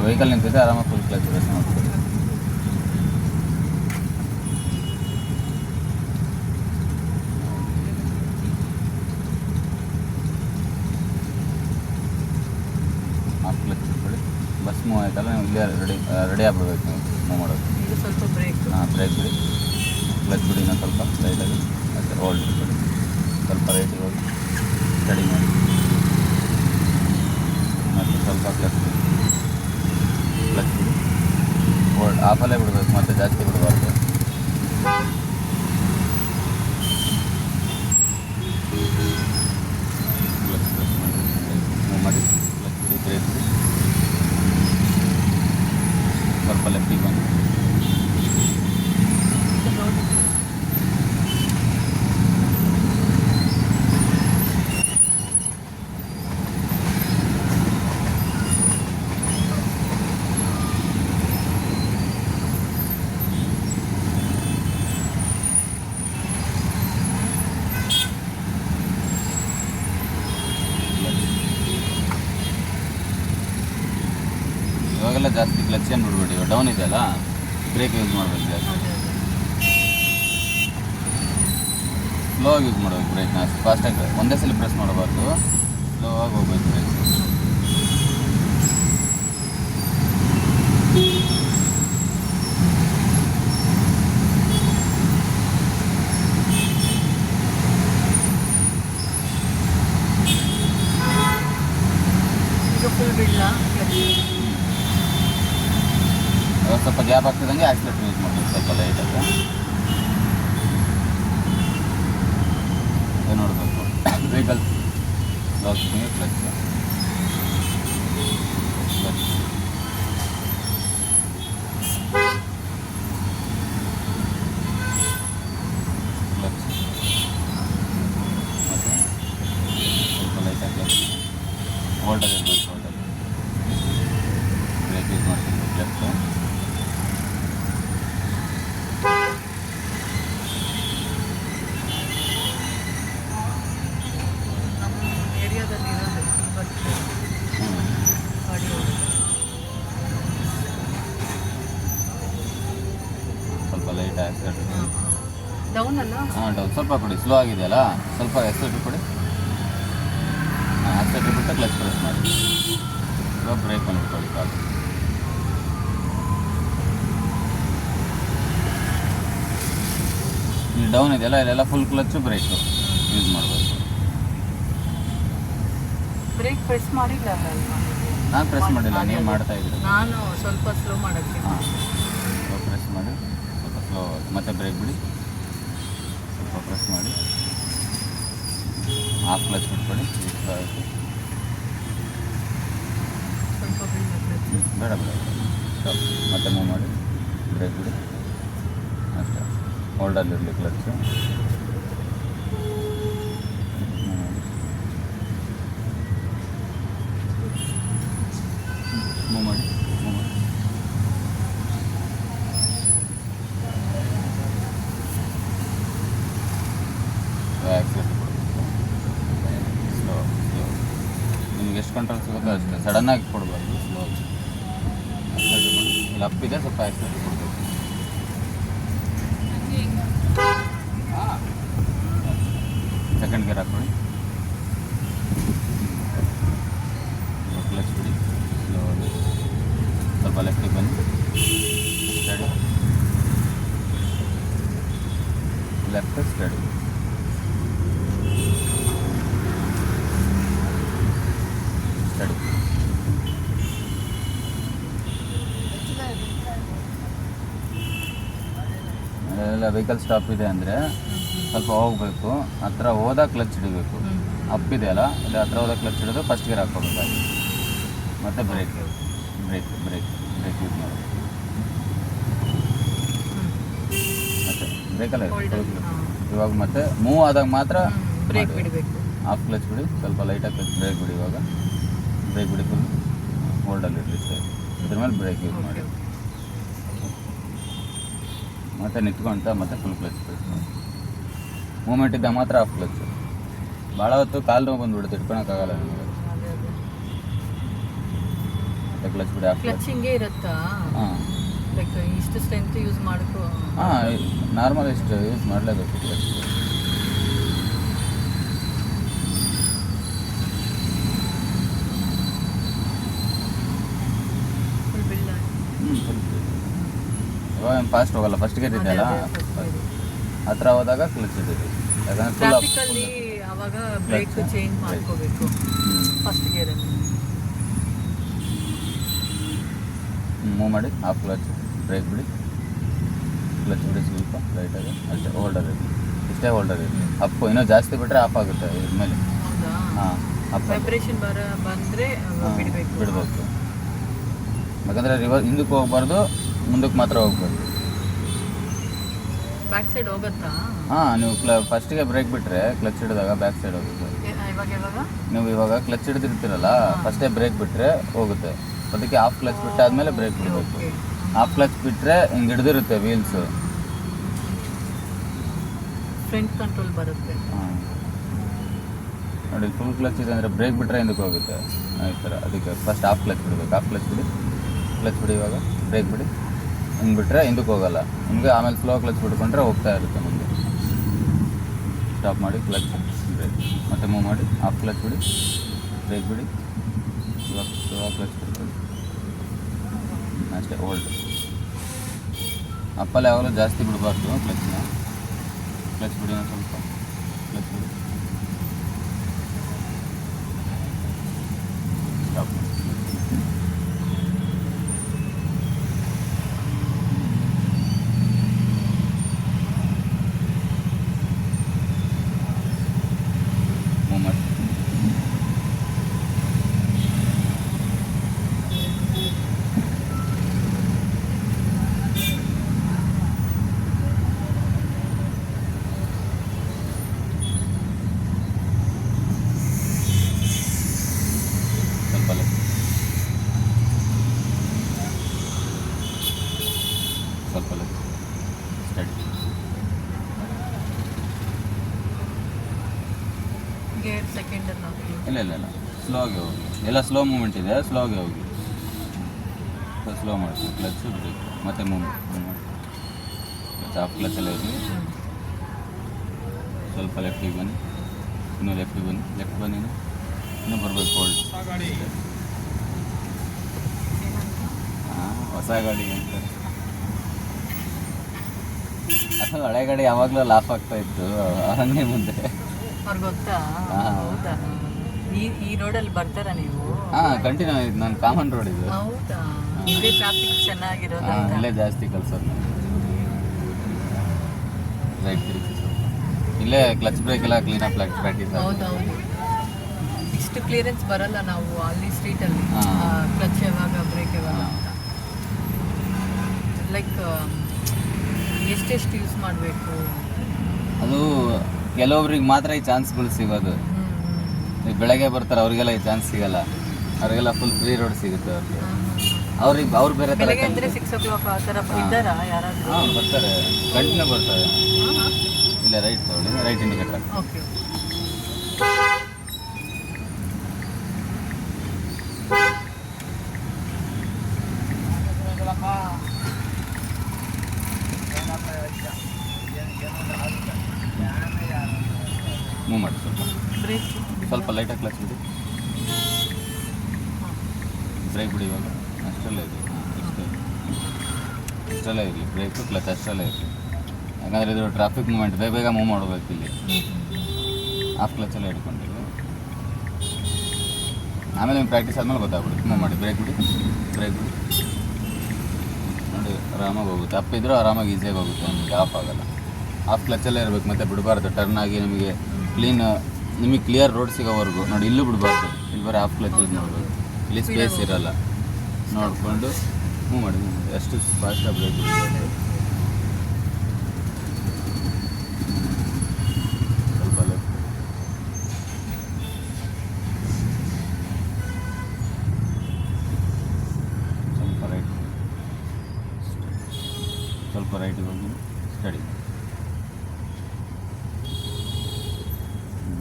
ವೆಹಿಕಲ್ ನಿಂತಿದೆ, ಆರಾಮಾಗಿ ಫುಲ್ ಕ್ಲಚ್ ಪ್ರೆಸ್ ಮಾಡ್ಕೊಳ್ಳಿ. ಹಾಫ್ ಕ್ಲಚ್ ಬಿಟ್ಬಿಡಿ. ಬಸ್ ಮೂವ್ ಆಯ್ತಲ್ಲ, ನೀವು ಇಲ್ಲೇ ರೆಡಿ ಆಗ್ಬಿಡ್ಬೇಕು ನೀವು ಮೂವ್ ಮಾಡೋದು. ಈಗ ಸ್ವಲ್ಪ ಬ್ರೇಕ್. ಹಾಂ ಬ್ರೇಕ್ ಬಿಡಿ, ಕ್ಲಚ್ ಬಿಡಿ, ಇನ್ನೂ ಸ್ವಲ್ಪ ಲೈಟಾಗಿ, ಮತ್ತು ಹೋಲ್ಡ್ ಬಿಡಿ, ಸ್ವಲ್ಪ ರೈಟಿಗೆ ಹೋಗಿ ಸ್ಟಡಿ ಮಾಡಿ, ಮತ್ತು ಸ್ವಲ್ಪ ಕ್ಲಚ್ ಬಿಡಿ, ಕ್ಲಚ್ ಬಿಡಿ, ಹೋಲ್ಡ್ ಆಫಲ್ಲೇ ಬಿಡಬೇಕು, ಮತ್ತು ಜಾಸ್ತಿ ಬಿಡಬಾರ್ದು. ಸ್ವಲ್ಪ ಲೆಫ್ಟಿಗೆ ಬನ್ನಿ. ಇವಾಗೆಲ್ಲ ಜಾಸ್ತಿ ಕ್ಲಚ್ ಏನು ಬಿಡ್ಬೇಡಿ, ಇವಾಗ ಡೌನ್ ಇದೆಯಲ್ಲ ಬ್ರೇಕ್ ಯೂಸ್ ಮಾಡಬೇಕು ಜಾಸ್ತಿ. ಅದೇ ಅದೇ ಸ್ಲೋ ಆಗಿ ಯೂಸ್ ಮಾಡಬೇಕು ಬ್ರೇಕ್ನ, ಅಷ್ಟು ಫಾಸ್ಟಾಗಿ ಒಂದೇ ಸಲ ಪ್ರೆಸ್ ಮಾಡಬಾರ್ದು, ಸ್ಲೋ ಆಗಿ ಹೋಗ್ಬೇಕು ಬ್ರೇಕ್. ಈಗ ಫುಲ್ ಬಿಡಲ್ಲ. ಇವಾಗ ಸ್ವಲ್ಪ ಗ್ಯಾಪ್ ಆಗ್ತಿದ್ದಂಗೆ ಆಕ್ಸಿಲೇಟರ್ ಯೂಸ್ ಮಾಡಬೇಕು ಸ್ವಲ್ಪ ಲೈಟಾಗಿ. ಇದು ನೋಡಬೇಕು vehicle locking clutch clutch clutch ಮತ್ತು ಸ್ವಲ್ಪ ಲೈಟಾಗಿ ಕ್ಲಚ್ ಹೋಲ್ಡರ್ ಇರಬೇಕು. ಹೋಲ್ಡರ್ ಬ್ರೇಕ್ ಯೂಸ್ ಮಾಡ್ತೀನಿ ಲೆಫ್ಟ್. ನಮ್ಮ ಏರಿಯಾದಲ್ಲಿ ಇರೋದು ಬಟ್ ಗಾಡಿ ಸ್ವಲ್ಪ ಲೈಟ್ ಆಕ್ಸಿಲೇಟರ್ ಡೌನ್ ಅಲ್ಲ. ಹಾಂ ಡೌನ್ ಸ್ವಲ್ಪ ಕೊಡಿ, ಸ್ಲೋ ಆಗಿದೆಯಲ್ಲ ಸ್ವಲ್ಪ ಆಕ್ಸಿಲೇಟರ್ ಕೊಡಿ. ಆಕ್ಸಿಲೇಟರ್ ಬಿಟ್ಟು ಕ್ಲಚ್ ಪ್ರೆಸ್ ಮಾಡಿ, ಇವಾಗ ಬ್ರೇಕ್ ಮಾಡಿಟ್ಕೊಳ್ಳಿ ಕಾಲು. ಇಲ್ಲಿ ಡೌನ್ ಇದೆಯಲ್ಲ ಇಲ್ಲೆಲ್ಲ ಫುಲ್ ಕ್ಲಚ್ಚು ಬ್ರೇಕು ಯೂಸ್ ಮಾಡಬೇಕು. ಬ್ರೇಕ್ ಪ್ರೆಸ್ ಮಾಡಿಲ್ಲ ಅಲ್ವಾ? ನಾನು ಪ್ರೆಸ್ ಮಾಡಿಲ್ಲ, ನೀವು ಮಾಡ್ತಾ ಇದ್ದೀರಿ. ನಾನು ಸ್ವಲ್ಪ ಸ್ಲೋ ಮಾಡೋಕ್ಕೆ. ಹಾಂ ಸ್ವಲ್ಪ ಪ್ರೆಸ್ ಮಾಡಿ, ಸ್ವಲ್ಪ ಸ್ಲೋ ಮತ್ತೆ ಬ್ರೇಕ್ ಬಿಡಿ, ಸ್ವಲ್ಪ ಪ್ರೆಸ್ ಮಾಡಿ, ಹಾಫ್ ಕ್ಲಚ್ ಬಿಟ್ಕೊಳ್ಳಿ. ಇಷ್ಟ ಆಯಿತು, ಸ್ವಲ್ಪ ಬಿಡಲ್ಲ. ಬೇಡ ಬೇಡ ಸ್ಟಾಪ್, ಮತ್ತೆ ಮೂವ್ ಮಾಡಿ ಬ್ರೇಕ್ ಬಿಡಿ ಅಷ್ಟೇ. ಹೋಲ್ಡಲ್ಲಿರಲಿ ಕ್ಲಚ್ಚು. ಮೂವ್ ಮಾಡಿ ಮೂವ್ ಮಾಡಿ. ಆಕ್ಸಿಲೇಟರ್ ಕೊಡಬೇಕು ಸ್ಲೋ ಸ್ಲೋ. ನಿಮ್ಗೆ ಎಷ್ಟು ಕಂಟ್ರೋಲ್ ಸಿಗುತ್ತೋ ಅಷ್ಟೇ, ಸಡನ್ನಾಗಿ ಕೊಡಬಾರ್ದು, ಸ್ಲೋ ಆಗಿ ಆಕ್ಸಿಲೇಟರ್ ಕೊಡಿ. ಇಲ್ಲಿ ಅಪ್ಪಿದೆ ಸ್ವಲ್ಪ ಆಕ್ಸಿಲೇಟರ್ ಕೊಡಬೇಕು. ಸೆಕೆಂಡ್ ಗೇರ್ ಹಾಕ್ಕೊಳ್ಳಿ, ಕ್ಲಚ್ ಬಿಡಿ ಸ್ಲೋ ಆಗಿ, ಸ್ವಲ್ಪ ಲೆಫ್ಟಿಗೆ ಬನ್ನಿ, ಸ್ಟಡಿ ಲೆಫ್ಟ್ ಸ್ಟಡಿ ಸ್ಟಡಿ. ಎಲ್ಲ ವೆಹಿಕಲ್ ಸ್ಟಾಪ್ ಇದೆ ಅಂದರೆ ಸ್ವಲ್ಪ ಹೋಗಬೇಕು, ಹತ್ರ ಹೋದಾಗ ಕ್ಲಚ್ ಹಿಡಿಬೇಕು. ಅಪ್ಪಿದೆ ಅಲ್ಲ, ಇಲ್ಲಿ ಹತ್ರ ಹೋದಾಗ ಕ್ಲಚ್ ಹಿಡಿದು ಫಸ್ಟ್ ಗೇರ್ ಹಾಕ್ಕೋಬೇಕಾಗಿ, ಮತ್ತು brake brake brake brake use ಮಾಡೋದು. ಮತ್ತು ಬ್ರೇಕಲ್ಲ ಇವಾಗ ಮತ್ತೆ ಮೂವ್ ಆದಾಗ ಮಾತ್ರ ಬ್ರೇಕ್ ಬಿಡಬೇಕು. ಹಾಫ್ ಕ್ಲಚ್ ಬಿಡಿ, ಸ್ವಲ್ಪ ಲೈಟಾಗಿ ಕ್ಲಚ್ ಬ್ರೇಕ್ ಬಿಡಿ. ಇವಾಗ ಬ್ರೇಕ್ ಬಿಡಿ ಫುಲ್ ಹೋಲ್ಡಲ್ಲಿ ಇರಲಿ, ಇದ್ರ ಮೇಲೆ ಬ್ರೇಕ್ ಯೂಸ್ ಮಾಡಿ. ಮತ್ತು ನಿಂತ್ಕೊಂತ ಮತ್ತೆ ಫುಲ್ ಕ್ಲಚ್ ಪ್ರೆಸ್ ಮಾಡಿ. ಮೂಮೆಂಟ್ ಇದ್ದಾಗ ಮಾತ್ರ ಹಾಫ್ ಕ್ಲಚ್. ಭಾಳ ಹೊತ್ತು ಕಾಲು ನೋವು ಬಂದುಬಿಡುತ್ತೆ, ಇಟ್ಕೊಳಕ್ಕಾಗಲ್ಲ ನಿಮಗೆ. ಮತ್ತೆ ಕ್ಲಚ್ ಬಿಡಿ, ಹಾಫ್ ಕ್ಲಚ್. ಕ್ಲಚ್ ಹಿಂಗೆ ಇರುತ್ತಾ? ಹಾಂ ಲೈಕ್ ಇಷ್ಟು ಸ್ಟ್ರೆಂತ್ ಯೂಸ್ ಮಾಡ್ಕೊ. ಹಾಂ ನಾರ್ಮಲ್ ಇಷ್ಟು ಯೂಸ್ ಮಾಡಲೇಬೇಕು ಕ್ಲಚ್. ಫುಲ್ ಬಿಲ್ಲ. ಫುಲ್ ಇವಾಗ ಏನು ಫಾಸ್ಟ್ ಹೋಗಲ್ಲ, ಫಸ್ಟ್ ಗೇರ್ ಇದೆಯಲ್ಲ, ಹತ್ರ ಹೋದಾಗ ಕ್ಲಚ್ ಇದ್ದೀವಿ. ಯಾಕಂದರೆ ಟ್ರಾಫಿಕಲ್ಲಿ ಆವಾಗ ಬ್ರೇಕ್ ಚೇಂಜ್ ಮಾಡ್ಕೋಬೇಕು ಫಸ್ಟ್ ಗೇರಲ್ಲಿ. ಮೂವ್ ಮಾಡಿ, ಹಾಫ್ ಕ್ಲಚ್ ಬ್ರೇಕ್ ಬಿಡಿ, ಕ್ಲಚ್ ಬಿಡಿ ಸ್ವಲ್ಪ ಲೈಟಾಗಿ ಅಷ್ಟೇ. ಹೋಲ್ಡರ್ ಇರಲಿ, ಇಷ್ಟೇ ಹೋಲ್ಡರ್ ಇರಲಿ. ಅಪ್ಪು ಇನ್ನೂ ಜಾಸ್ತಿ ಬಿಟ್ಟರೆ ಆಫ್ ಆಗುತ್ತೆ ಇದ್ರ ಮೇಲೆ. ಹೌದಾ? ಹಾಂ ಅಪ್ ವೈಬ್ರೇಷನ್ ಬಂದರೆ ಬಿಡಬೇಕು. ಬಿಡಬೇಕು. ಯಾಕಂದರೆ ರಿವರ್ಸ್ ಹಿಂದಕ್ಕೆ ಹೋಗ್ಬಾರ್ದು, ಮುಂದಕ್ಕೆ ಮಾತ್ರ ಹೋಗ್ಬೇಕು. ಬ್ಯಾಕ್ ಸೈಡ್ ಹೋಗುತ್ತಾ? ಹಾಂ, ನೀವು ಫಸ್ಟಿಗೆ ಬ್ರೇಕ್ ಬಿಟ್ಟರೆ ಕ್ಲಚ್ ಹಿಡಿದಾಗ ಬ್ಯಾಕ್ ಸೈಡ್ ಹೋಗುತ್ತೆ. ನೀವು ಇವಾಗ ಕ್ಲಚ್ ಹಿಡಿದಿರ್ತೀರಲ್ಲ, ಫಸ್ಟೇ ಬ್ರೇಕ್ ಬಿಟ್ಟರೆ ಹೋಗುತ್ತೆ. ಅದಕ್ಕೆ ಹಾಫ್ ಕ್ಲಚ್ ಬಿಟ್ಟಾದ್ಮೇಲೆ ಬ್ರೇಕ್ ಬಿಡಬೇಕು. ಹಾಫ್ ಕ್ಲಚ್ ಬಿಟ್ಟರೆ ಹಿಂಗೆ ಹಿಡಿದಿರುತ್ತೆ ವೀಲ್ಸು, ಫ್ರಂಟ್ ಕಂಟ್ರೋಲ್ ಬರುತ್ತೆ. ಹಾಂ ನೋಡಿ, ಫುಲ್ ಕ್ಲಚ್ ಇದೆ ಅಂದರೆ ಬ್ರೇಕ್ ಬಿಟ್ಟರೆ ಹಿಂದಕ್ಕೆ ಹೋಗುತ್ತೆ ಈ ಥರ. ಅದಕ್ಕೆ ಫಸ್ಟ್ ಹಾಫ್ ಕ್ಲಚ್ ಬಿಡಬೇಕು. ಹಾಫ್ ಕ್ಲಚ್ ಬಿಡಿ ಇವಾಗ ಬ್ರೇಕ್ ಬಿಡಿ, ಹಿಂಗೆ ಬಿಟ್ಟರೆ ಹಿಂದಕ್ಕೆ ಹೋಗಲ್ಲ ನಿಮಗೆ. ಆಮೇಲೆ ಸ್ಲೋ ಕ್ಲಚ್ ಬಿಟ್ಕೊಂಡ್ರೆ ಹೋಗ್ತಾ ಇರುತ್ತೆ ಮುಂದೆ. ಸ್ಟಾಪ್ ಮಾಡಿ ಕ್ಲಚ್ ಬ್ರೇಕ್ ಮತ್ತೆ ಮೂವ್ ಮಾಡಿ, ಹಾಫ್ ಕ್ಲಚ್ ಬಿಡಿ, ಬ್ರೇಕ್ ಬಿಡಿ, ಇವಾಗ ಸ್ಲೋ ಕ್ಲಚ್ ಬಿಡ್ಕೊಳ್ಳಿ ಅಷ್ಟೇ. ಹೋಲ್ಡ್ ಅಪ್ಪಲ್ಲಿ ಯಾವಾಗಲೂ ಜಾಸ್ತಿ ಬಿಡಬಾರ್ದು ಕ್ಲಚ್ನ. ಕ್ಲಚ್ ಬಿಡಿ ಸ್ವಲ್ಪ, ಕ್ಲಚ್ ಬಿಡಿ, ಸ್ಟಾಪ್ ಮಾಡಿ. ಮೂವ್ ಮಾಡಿ. ಸ್ವಲ್ಪ ಲೆಫ್ಟ್, ಸ್ವಲ್ಪ ಲೆಫ್ಟ್, ಸ್ಟಡಿ. ಗೇರ್ ಸೆಕೆಂಡ್ ಅಲ್ಲ? ಇಲ್ಲ, ಸ್ಲೋ ಆಗಿ ಹೋಗಿ. ಎಲ್ಲ ಸ್ಲೋ ಮೂಮೆಂಟ್ ಇದೆ, ಸ್ಲೋ ಆಗಿ ಹೋಗಿ. ಸ್ಲೋ ಮಾಡ್ತೀವಿ, ಕ್ಲಚ್ ಬ್ರೇಕ್ ಮತ್ತೆ ಮೂಮೆಂಟ್ ಮಾಡಿ. ಕ್ಲಚ್ ಹಾಫ್ ಕ್ಲಚ್ ಎಲ್ಲ ಇರಲಿ. ಸ್ವಲ್ಪ ಲೆಫ್ಟಿಗೆ ಬನ್ನಿ, ಇನ್ನೂ ಲೆಫ್ಟಿಗೆ ಬನ್ನಿ, ಲೆಫ್ಟ್ ಬನ್ನಿ, ಇನ್ನೂ ಬರಬೇಕು. ಹೋಲ್ಡ್. ಹಾಂ, ಹೊಸ ಗಾಡಿ ಅಂತ. ಅಸಲು ಹಳೆ ಗಾಡಿ ಯಾವಾಗಲೂ ಲಾಫ್ ಆಗ್ತಾ ಇತ್ತು, ಹಂಗೆ ಮುಂದೆ. ಅವ್ರಿಗೆ ಗೊತ್ತಾ? ಹೌದಾ? ಈ ರೋಡಲ್ಲಿ ಬರ್ತಾರಾ ನೀವು? ಹಾಂ, ಕಂಟಿನ್ಯೂ ಆಯ್ತು. ನಾನು ಕಾಮನ್ ರೋಡ್ ಇದು. ಹೌದಾ? ಇದೇ ಟ್ರಾಫಿಕ್ ಚೆನ್ನಾಗಿರೋದು. ಹಾಂ, ಇಲ್ಲೇ ಜಾಸ್ತಿ ಕಲ್ಸೋದು. ರೈಟ್ ತಿರುಗಿಸಿ ಸ್ವಲ್ಪ. ಇಲ್ಲೇ ಕ್ಲಚ್ ಬ್ರೇಕ್ ಎಲ್ಲ ಕ್ಲೀನಾಗಿ ಪ್ರಾಕ್ಟೀಸ್ ಆಗುತ್ತೆ. ಹೌದೌದು, ಇಷ್ಟು ಕ್ಲಿಯರೆನ್ಸ್ ಬರಲ್ಲ ನಾವು ಅಲ್ಲಿ ಸ್ಟ್ರೀಟಲ್ಲಿ. ಹಾಂ. ಕ್ಲಚ್ ಯಾವಾಗ ಬ್ರೇಕ್ ಯಾವಾಗ ಅಂತ. ಲೈಕ್ ಎಷ್ಟೆಷ್ಟು ಯೂಸ್ ಮಾಡಬೇಕು ಅದು ಕೆಲವೊಬ್ರಿಗೆ ಮಾತ್ರ ಈ ಚಾನ್ಸ್ಗಳು ಸಿಗೋದು. ಈಗ ಬೆಳಗ್ಗೆ ಬರ್ತಾರೆ, ಅವ್ರಿಗೆಲ್ಲ ಈ ಚಾನ್ಸ್ ಸಿಗಲ್ಲ. ಅವ್ರಿಗೆಲ್ಲ ಫುಲ್ ಫ್ರೀ ರೋಡ್ ಸಿಗುತ್ತೆ ಅವ್ರಿಗೆ. ಅವ್ರು ಬೇರೆ ಥರ ಬೆಳಗ್ಗೆ ಅಂದರೆ 6 o'clock ಆ ಥರ ಇದ್ದಾರಾ ಯಾರಾದರೂ? ಹಾಂ, ಬರ್ತಾರೆ, ಕಂಟಿನ್ಯೂ ಬರ್ತಾರೆ. ಇಲ್ಲ, ರೈಟ್ ತಗೊಳ್ಳಿ, ರೈಟ್ ಇಂಡಿಕೇಟರ್ ಹಾಕಿ. ಓಕೆ. ಮೂವ್ ಮಾಡಿ ಸ್ವಲ್ಪ. ಬ್ರೇಕ್ ಸ್ವಲ್ಪ ಲೈಟಾಗಿ ಕ್ಲಚ್ ಬಿಡಿ, ಬ್ರೇಕ್ ಬಿಡಿ. ಇವಾಗ ಅಷ್ಟರಲ್ಲೇ ಇರಲಿ. ಇಷ್ಟರಲ್ಲೇ ಇರಲಿ ಬ್ರೇಕು ಕ್ಲಚ್ ಅಷ್ಟರಲ್ಲೇ ಇರಲಿ. ಯಾಕಂದರೆ ಇದು ಟ್ರಾಫಿಕ್ ಮೂಮೆಂಟ್, ಬೇಗ ಮೂವ್ ಮಾಡಬೇಕು. ಇಲ್ಲಿ ಹಾಫ್ ಕ್ಲಚಲ್ಲೇ ಹಿಡ್ಕೊಂಡಿಲ್ಲ. ಆಮೇಲೆ ನೀವು ಪ್ರಾಕ್ಟೀಸ್ ಆದಮೇಲೆ ಗೊತ್ತಾಗ್ಬಿಡುತ್ತೆ. ಮೂವ್ ಮಾಡಿ, ಬ್ರೇಕ್ ಬಿಡಿ, ನೋಡಿ ಆರಾಮಾಗಿ ಹೋಗುತ್ತೆ. ಅಪ್ಪಿದ್ರೂ ಆರಾಮಾಗಿ ಈಸಿಯಾಗಿ ಹೋಗುತ್ತೆ, ನಿಮಗೆ ಆಫ್ ಆಗೋಲ್ಲ. ಹಾಫ್ ಕ್ಲಚಲ್ಲೇ ಇರಬೇಕು, ಮತ್ತೆ ಬಿಡಬಾರ್ದು. ಟರ್ನ್ ಆಗಿ ನಿಮಗೆ ನಿಮಗೆ ಕ್ಲಿಯರ್ ರೋಡ್ ಸಿಗೋವರೆಗೂ ನೋಡಿ. ಇಲ್ಲೂ ಬಿಡಬಾರ್ದು, ಇಲ್ಲಿ ಬರೀ ಹಾಫ್ ಕ್ಲಚ್ ಯೂಸ್ ಮಾಡಬೇಕು. ಇಲ್ಲಿ ಸ್ಪೇಸ್ ಇರೋಲ್ಲ, ನೋಡಿಕೊಂಡು ಮೂವ್ ಮಾಡಿ. ಎಷ್ಟು ಫಾಸ್ಟಾಗಿ ಬ್ರೇಕ್ ಬಿಡಿ. ಸ್ವಲ್ಪ ಲೆಫ್ಟ್, ಸ್ವಲ್ಪ ರೈಟ್, ಸ್ವಲ್ಪ ರೈಟಿಗೆ ಹೋಗಿ ಸ್ಟಡಿ.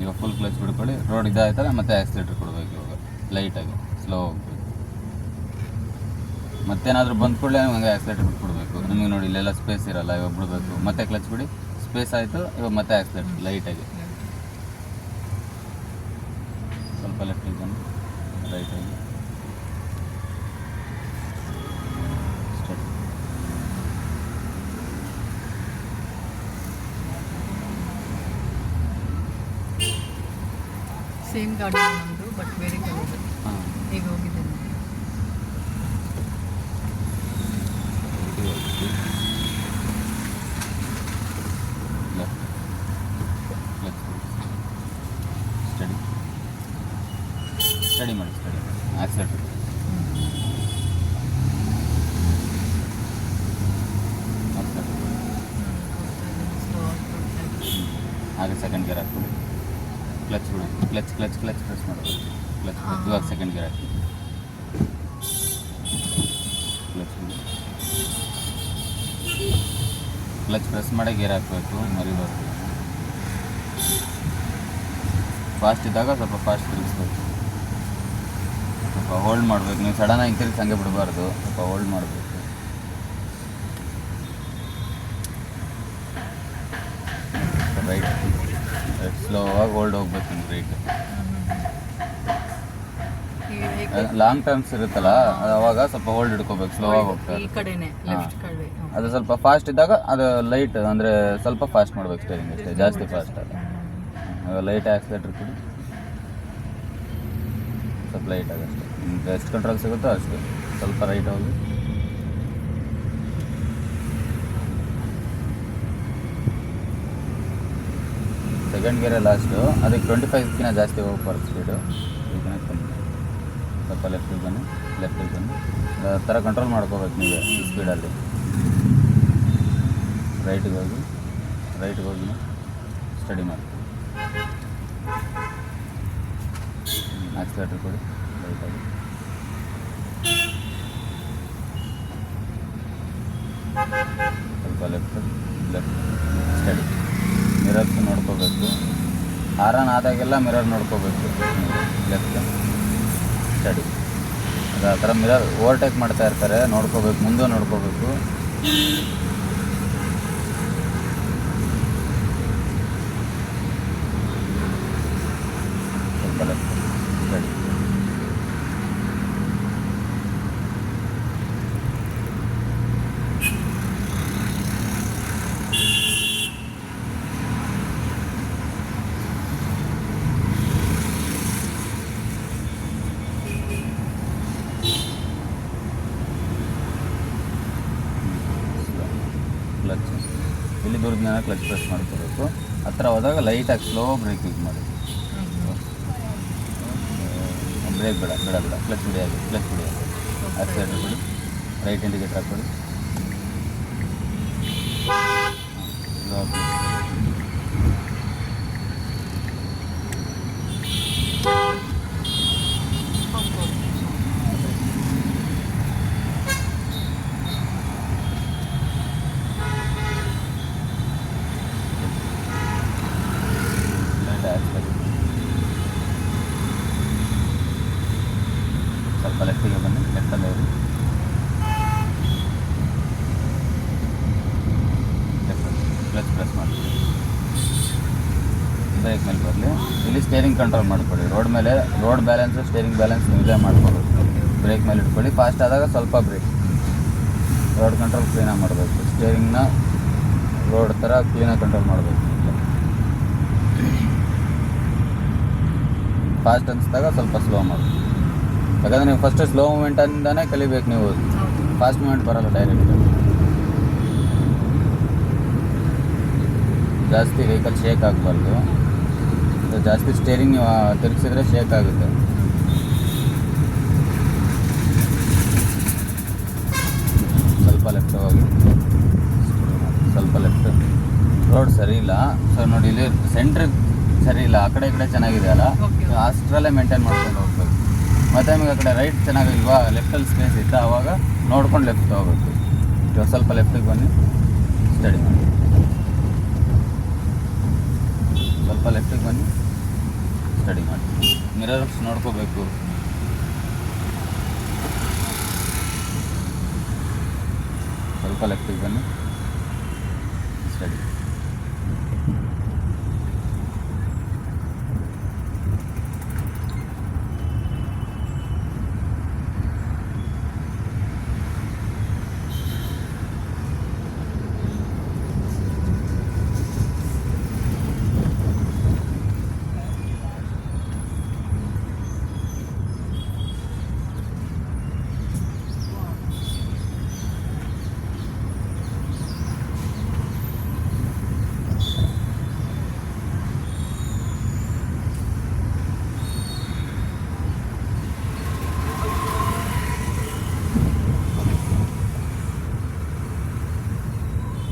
ಇವಾಗ ಫುಲ್ ಕ್ಲಚ್ ಬಿಡ್ಕೊಳ್ಳಿ. ರೋಡ್ ಇದಾಯ್ತಲ್ಲ, ಮತ್ತೆ ಆಕ್ಸಿಲೇಟರ್ ಕೊಡಬೇಕು. ಇವಾಗ ಲೈಟಾಗಿ ಸ್ಲೋ ಹೋಗ್ಬೇಕು. ಮತ್ತೇನಾದರೂ ಬಂದ ಕೂಡಲೇ ಹಂಗೆ ಆಕ್ಸಿಲೇಟರ್ ಬಿಟ್ಬಿಡ್ಬೇಕು. ನಿಮಗೆ ನೋಡಿ ಇಲ್ಲೆಲ್ಲ ಸ್ಪೇಸ್ ಇರಲ್ಲ, ಇವಾಗ ಬಿಡಬೇಕು. ಮತ್ತೆ ಕ್ಲಚ್ ಬಿಡಿ, ಸ್ಪೇಸ್ ಆಯಿತು. ಇವಾಗ ಮತ್ತೆ ಆಕ್ಸಿಲೇಟರ್ ಲೈಟಾಗಿ, ಸ್ವಲ್ಪ ಲೆಫ್ಟಿಗೆ ಬನ್ನಿ, ರೈಟಾಗಿ ಸ್ಟಾರ್ಟ್. ಸೇಮ್ ಗಾಡಿ ನಮ್ಮದು, ಬಟ್ ಬೇರೆ ಕಲರ್. ಹಾಂ, ಈಗ ಹೋಗಿದ್ದೇನೆ. ಲೆಫ್ಟ್ ಕ್ಲಚ್ ಸ್ಟಡಿ, ಸ್ಟಡಿ ಮಾಡಿ, ಆಕ್ಸಿಲೇಟರ್ ಹಾಗೆ ಸೆಕೆಂಡ್ ಗೇರ್ ಹಾಕ್ಬಿಡಿ, ಕ್ಲಚ್ ಬಿಡಿ, ಕ್ಲಚ್ ಕ್ಲಚ್ ಕ್ಲಚ್ ಪ್ರೆಸ್ ಮಾಡಬೇಕು, ಕ್ಲಚ್ ಇವಾಗ ಸೆಕೆಂಡ್ ಗೇರ್ ಹಾಕಿ, ಕ್ಲಚ್ ಬಿಡಿ, ಕ್ಲಚ್ ಪ್ರೆಸ್ ಮಾಡಿ ಗೇರ್ ಹಾಕಬೇಕು, ಮರಿಬಾರ್ದು. ಫಾಸ್ಟ್ ಇದ್ದಾಗ ಸ್ವಲ್ಪ ಫಾಸ್ಟ್ ತಿರುಗಿಸ್ಬೇಕು, ಸ್ವಲ್ಪ ಹೋಲ್ಡ್ ಮಾಡಬೇಕು. ನೀವು ಸಡನ್ನಾಗಿ ತಿರುಗಿಸಿ ಹಂಗೆ ಬಿಡಬಾರ್ದು, ಸ್ವಲ್ಪ ಹೋಲ್ಡ್ ಮಾಡಬೇಕು. ರೈಟ್ ರೈಟ್ ಸ್ಲೋ ಆಗಿ ಹೋಲ್ಡ್ ಹೋಗ್ಬೇಕು ನಿಮ್ಗೆ ರೈಟ್. ಲಾಂಗ್ ಟರ್ಮ್ಸ್ ಇರುತ್ತಲ್ಲ ಅದು ಅವಾಗ ಸ್ವಲ್ಪ ಹೋಲ್ಡ್ ಹಿಡ್ಕೋಬೇಕು, ಸ್ಲೋ ಆಗಿ ಹೋಗ್ತಾರೆ. ಈ ಕಡೆನೇ ಲೆಫ್ಟ್ ಕಡೆ. ಅದು ಸ್ವಲ್ಪ ಫಾಸ್ಟ್ ಇದ್ದಾಗ ಅದು ಲೈಟ್ ಅಂದರೆ ಸ್ವಲ್ಪ ಫಾಸ್ಟ್ ಮಾಡ್ಬೇಕು ಸ್ಟೇರಿಂಗ್ ಅಷ್ಟೇ, ಜಾಸ್ತಿ ಫಾಸ್ಟ್ ಅಲ್ಲ. ಲೈಟ್ ಆಕ್ಸಿಲೇಟರ್ ಕೊಡಿ, ಸ್ವಲ್ಪ ಲೈಟ್ ಆಗಷ್ಟೇ, ನಿಮ್ಗೆ ಎಷ್ಟು ಕಂಟ್ರೋಲ್ ಸಿಗುತ್ತೋ ಅಷ್ಟು. ಸ್ವಲ್ಪ ರೈಟ್ ಹೋಗಿ, ಸೆಕೆಂಡ್ ಗೇರೇ ಲಾಸ್ಟು, ಅದಕ್ಕೆ 25ಕ್ಕಿಂತ ಜಾಸ್ತಿ ಹೋಗ್ಬಾರ್ದು ಸ್ಪೀಡು, ಇದನ್ನ ಕಮ್ಮಿ. ಸ್ವಲ್ಪ ಲೆಫ್ಟಿಗೆ ಬನ್ನಿ, ಆ ಥರ ಕಂಟ್ರೋಲ್ ಮಾಡ್ಕೋಬೇಕು ನೀವೇ ಈ ಸ್ಪೀಡಲ್ಲಿ. ರೈಟಿಗೆ ಹೋಗಿ ಸ್ಟಡಿ ಮಾಡಿ, ಆಕ್ಸಿಲೇಟರ್ ಕೊಡಿ ರೈಟಾಗಿ, ಸ್ವಲ್ಪ ಲೆಫ್ಟ್ ಸ್ಟಡಿ. ಮಿರರ್ಸ್ ನೋಡ್ಕೋಬೇಕು, ಹಾರನ್ ಆದಾಗೆಲ್ಲ ಮಿರರ್ ನೋಡ್ಕೋಬೇಕು, ಲೆಫ್ಟ್ ಸ್ಟಡಿ. ಅದು ಆ ಥರ ಮಿರರ್ ಓವರ್ಟೇಕ್ ಮಾಡ್ತಾ ಇರ್ತಾರೆ, ನೋಡ್ಕೋಬೇಕು, ಮುಂದೆ ನೋಡ್ಕೋಬೇಕು. ಸ್ವಲ್ಪ ಲೆಫ್ಟ್ ಸ್ಟಡಿ. ಕ್ಲಚ್ ಇಲ್ಲಿ ದೂರದಿಂದ ಕ್ಲಚ್ ಪ್ರೆಸ್ ಮಾಡ್ಕೋಬೇಕು. ಹತ್ರ ಹೋದಾಗ ಲೈಟಾಗಿ ಸ್ಲೋ ಬ್ರೇಕ್ ಯೂಸ್ ಮಾಡಿ, ಬ್ರೇಕ್ ಬೇಡ, ಕ್ಲಚ್ ಬಿಡಿಯಾಗಿ, ಆಕ್ಸಿಲೇಟರ್ ಬಿಡಿ, ರೈಟ್ ಇಂಡಿಕೇಟರ್ ಹಾಕ್ಕೊಳ್ಳಿ, ಸ್ಲೋ ಸ್ವಲ್ಪ ಲೆಫ್ಟಿಗೆ ಬನ್ನಿ, ಲೆಫ್ಟಲ್ಲೇ ಹೋಗಿ, ಕ್ಲಚ್ ಪ್ರೆಸ್ ಮಾಡಿ ಬ್ರೇಕ್ ಮೇಲೆ ಬರಲಿ. ಇಲ್ಲಿ ಸ್ಟೇರಿಂಗ್ ಕಂಟ್ರೋಲ್ ಮಾಡ್ಕೊಳ್ಳಿ, ರೋಡ್ ಬ್ಯಾಲೆನ್ಸು ಸ್ಟೇರಿಂಗ್ ಬ್ಯಾಲೆನ್ಸ್ ನೀವೇ ಮಾಡ್ಕೋಬೇಕು. ಬ್ರೇಕ್ ಮೇಲೆ ಇಟ್ಕೊಳ್ಳಿ, ಫಾಸ್ಟ್ ಆದಾಗ ಸ್ವಲ್ಪ ಬ್ರೇಕ್, ರೋಡ್ ಕಂಟ್ರೋಲ್ ಕ್ಲೀನಾಗಿ ಮಾಡಬೇಕು, ಸ್ಟೇರಿಂಗ್ನ ರೋಡ್ ಥರ ಕ್ಲೀನಾಗಿ ಕಂಟ್ರೋಲ್ ಮಾಡಬೇಕು. ಫಾಸ್ಟ್ ಅನಿಸಿದಾಗ ಸ್ವಲ್ಪ ಸ್ಲೋ ಮಾಡಿ, ಯಾಕಂದರೆ ನೀವು ಫಸ್ಟ್ ಸ್ಲೋ ಮೂಮೆಂಟಿಂದನೇ ಕಲಿಬೇಕು. ನೀವು ಫಾಸ್ಟ್ ಮೂಮೆಂಟ್ ಬರೋಲ್ಲ ಡೈರೆಕ್ಟ್. ಜಾಸ್ತಿ ವೆಹಿಕಲ್ ಶೇಕ್ ಆಗಬಾರ್ದು, ಜಾಸ್ತಿ ಸ್ಟೇರಿಂಗ್ ನೀವು ತಿರುಗಿಸಿದ್ರೆ ಶೇಕ್ ಆಗುತ್ತೆ. ಸ್ವಲ್ಪ ಲೆಫ್ಟ್ ಹೋಗಿ, ಸ್ವಲ್ಪ ಲೆಫ್ಟ್. ರೋಡ್ ಸರಿ ಇಲ್ಲ, ಸೊ ನೋಡಿ ಇಲ್ಲಿ ಸೆಂಟ್ರಿಗೆ ಸರಿ ಇಲ್ಲ, ಆ ಕಡೆ ಈ ಕಡೆ ಚೆನ್ನಾಗಿದೆ ಅಲ್ಲ, ಅಷ್ಟರಲ್ಲೇ ಮೇಂಟೈನ್ ಮಾಡ್ಕೊಂಡು ಹೋಗ್ಬೇಕು. ಮತ್ತು ನಿಮಗೆ ಆ ಕಡೆ ರೈಟ್ ಚೆನ್ನಾಗಿಲ್ವಾ, ಲೆಫ್ಟಲ್ಲಿ ಸ್ಪೇಸ್ ಇತ್ತು, ಆವಾಗ ನೋಡ್ಕೊಂಡು ಲೆಫ್ಟ್ ಹೋಗ್ಬೇಕು. ಇವಾಗ ಸ್ವಲ್ಪ ಲೆಫ್ಟಿಗೆ ಬನ್ನಿ, ಸ್ಟಡಿ ಮಾಡಿ, ಸ್ವಲ್ಪ ಲೆಫ್ಟಿಗೆ ಬನ್ನಿ, ಸ್ಟಡಿ ಮಾಡಿ. ಮಿರರ್ಸ್ ನೋಡ್ಕೋಬೇಕು, ಸ್ವಲ್ಪ ಲೆಫ್ಟಿಗೆ ಬನ್ನಿ, ಸ್ಟಡಿ.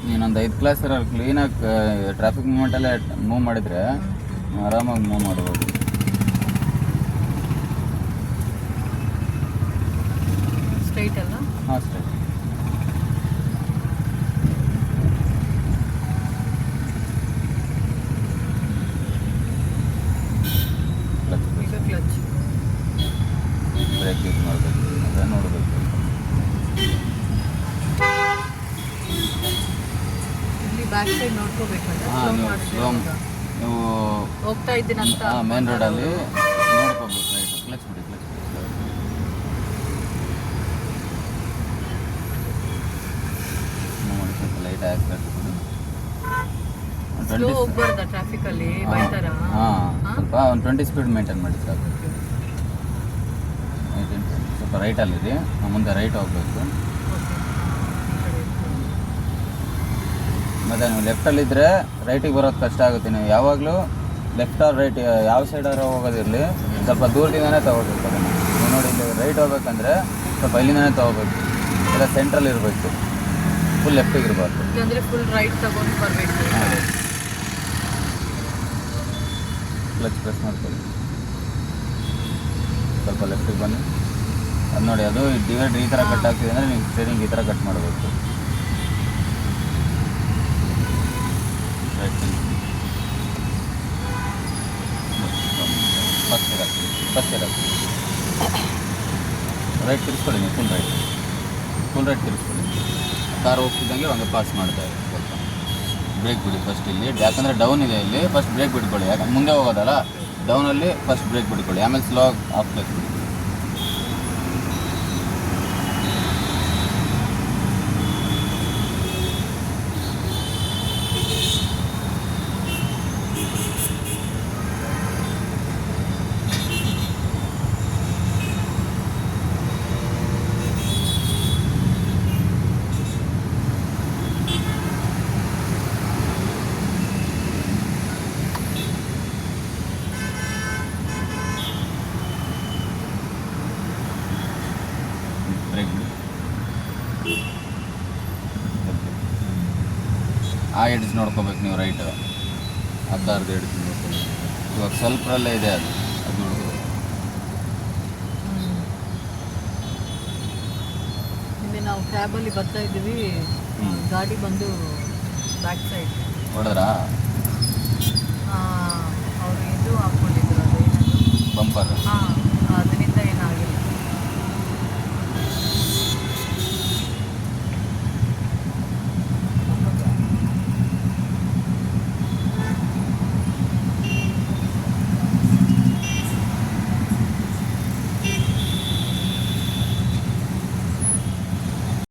ನೀನೊಂದು 5 ಕ್ಲಾಸ್ ಇರೋರು ಕ್ಲೀನಾಗಿ ಟ್ರಾಫಿಕ್ ಮೂಮೆಂಟಲ್ಲೇ ಮೂವ್ ಮಾಡಿದರೆ ಆರಾಮಾಗಿ ಮೂವ್ ಮಾಡ್ಬೋದು. ಸ್ಟ್ರೈಟ್ ಅಲ್ಲ? ಹಾಂ ಸ್ಟ್ರೈಟ್. ಈಗ ಕ್ಲಚ್. ಬ್ರೇಕ್ ಯೂಸ್ ಮಾಡಬೇಕು ಅಂದರೆ ನೋಡಬೇಕು. ಇಲ್ಲಿ ಬ್ಯಾಕ್ ಸೈಡ್ ನೋಡ್ಕೋಬೇಕಂದ್ರೆ ಹಾಂ ನೀವು ಹೋಗ್ತಾ ಇದ್ದೀನಿ ಅಂತ ಮೇನ್ ರೋಡಲ್ಲಿ ನೋಡ್ಕೋಬೇಕು. ರೈಟ್ ಕ್ಲಚ್ ಬಿಡಿ ಸ್ವಲ್ಪ ಲೈಟ್ ಆಕ್ಸಿಲೇಟರ್ ಕೊಡಿ. ಹೋಗ್ಬಾರ್ದಾ ಟ್ರಾಫಿಕಲ್ಲಿ ಬೈತಾರ? ಹಾಂ ಸ್ವಲ್ಪ ಒಂದು 20 ಸ್ಪೀಡ್ ಮೇಂಟೈನ್ ಮಾಡಿ ಸಾಕು. ಸ್ವಲ್ಪ ರೈಟಲ್ಲಿರಿ, ಮುಂದೆ ರೈಟ್ ಹೋಗಬೇಕು. ಮತ್ತು ನೀವು ಲೆಫ್ಟಲ್ಲಿದ್ದರೆ ರೈಟಿಗೆ ಬರೋದು ಕಷ್ಟ ಆಗುತ್ತೆ. ನೀವು ಯಾವಾಗಲೂ ಲೆಫ್ಟ್ ಆರ್ ರೈಟ್ ಯಾವ ಸೈಡಾದ್ರೂ ಹೋಗೋದಿರಲಿ ಸ್ವಲ್ಪ ದೂರದಿಂದನೇ ತೊಗೋಬೇಕು ಅದನ್ನು. ನೀವು ನೋಡಿ ಇಲ್ಲಿ ರೈಟ್ ಹೋಗ್ಬೇಕಂದ್ರೆ ಸ್ವಲ್ಪ ಇಲ್ಲಿಂದನೇ ತೊಗೋಬೇಕು, ಇಲ್ಲ ಸೆಂಟ್ರಲ್ಲಿ ಇರಬೇಕು, ಫುಲ್ ಲೆಫ್ಟಿಗೆ ಇರಬಾರ್ದು. ಅಂದರೆ ಫುಲ್ ರೈಟ್ ತಗೊಂಡು ಬರಬೇಕು. ಕ್ಲಚ್ ಪ್ರೆಸ್ ಮಾಡ್ಕೊಳ್ಳಿ, ಸ್ವಲ್ಪ ಲೆಫ್ಟಿಗೆ ಬನ್ನಿ. ಅದು ನೋಡಿ, ಅದು ಡಿವೈಡ್ ಈ ಥರ ಕಟ್ ಆಗ್ತಿದೆ ಅಂದರೆ ನೀವು ಸ್ಟೇರಿಂಗ್ ಈ ಥರ ಕಟ್ ಮಾಡಬೇಕು. ರೈಟ್ ಫಸ್ಟ್ ಇರತ್ತೆ ರೈಟ್ ತಿರ್ಸ್ಕೊಳ್ಳಿ. ನೀವು ಫುಲ್ ರೈಟ್ ತಿರ್ಸ್ಕೊಳ್ಳಿ. ಕಾರ್ ಹೋಗ್ತಿದ್ದಂಗೆ ಹಂಗೆ ಪಾಸ್ ಮಾಡ್ತಾ ಇದೆ. ಸ್ವಲ್ಪ ಬ್ರೇಕ್ ಬಿಡಿ ಫಸ್ಟ್ ಇಲ್ಲಿ, ಯಾಕಂದರೆ ಡೌನ್ ಇದೆ ಇಲ್ಲಿ. ಫಸ್ಟ್ ಬ್ರೇಕ್ ಬಿಟ್ಕೊಳ್ಳಿ, ಯಾಕಂದ್ರೆ ಮುಂದೆ ಹೋಗೋದಲ್ಲ. ಡೌನಲ್ಲಿ ಫಸ್ಟ್ ಬ್ರೇಕ್ ಬಿಟ್ಕೊಳ್ಳಿ, ಆಮೇಲೆ ಸ್ಲೋ ಆಫ್ ಬ್ರೇಕ್ ಬಿಡಿ. ಬ್ರೇಕ್ ಬಿಡಿ. ಆ ಎಡ್ಜ್ ನೋಡ್ಕೋಬೇಕು ನೀವು, ರೈಟ್ ಅರ್ಧ ಎಡ್ಜ್ ನೋಡ್ಕೋಬೇಕು. ಇವಾಗ ಸ್ವಲ್ಪರಲ್ಲೇ ಇದೆ ಅದು ನೋಡ್ಕೋಬೇಕು. ಇಲ್ಲಿ ನಾವು ಕ್ಯಾಬಲ್ಲಿ ಬರ್ತಾ ಇದ್ದೀವಿ, ಗಾಡಿ ಬಂದು ಬ್ಯಾಕ್ ಸೈಡ್ ಹೊಡೆದ್ರಾ? ಅವರು ಇದು ಹಾಕ್ಕೊಂಡಿದ್ರು, ಅದೇನದು ಬಂಪರ್. ಹಾಂ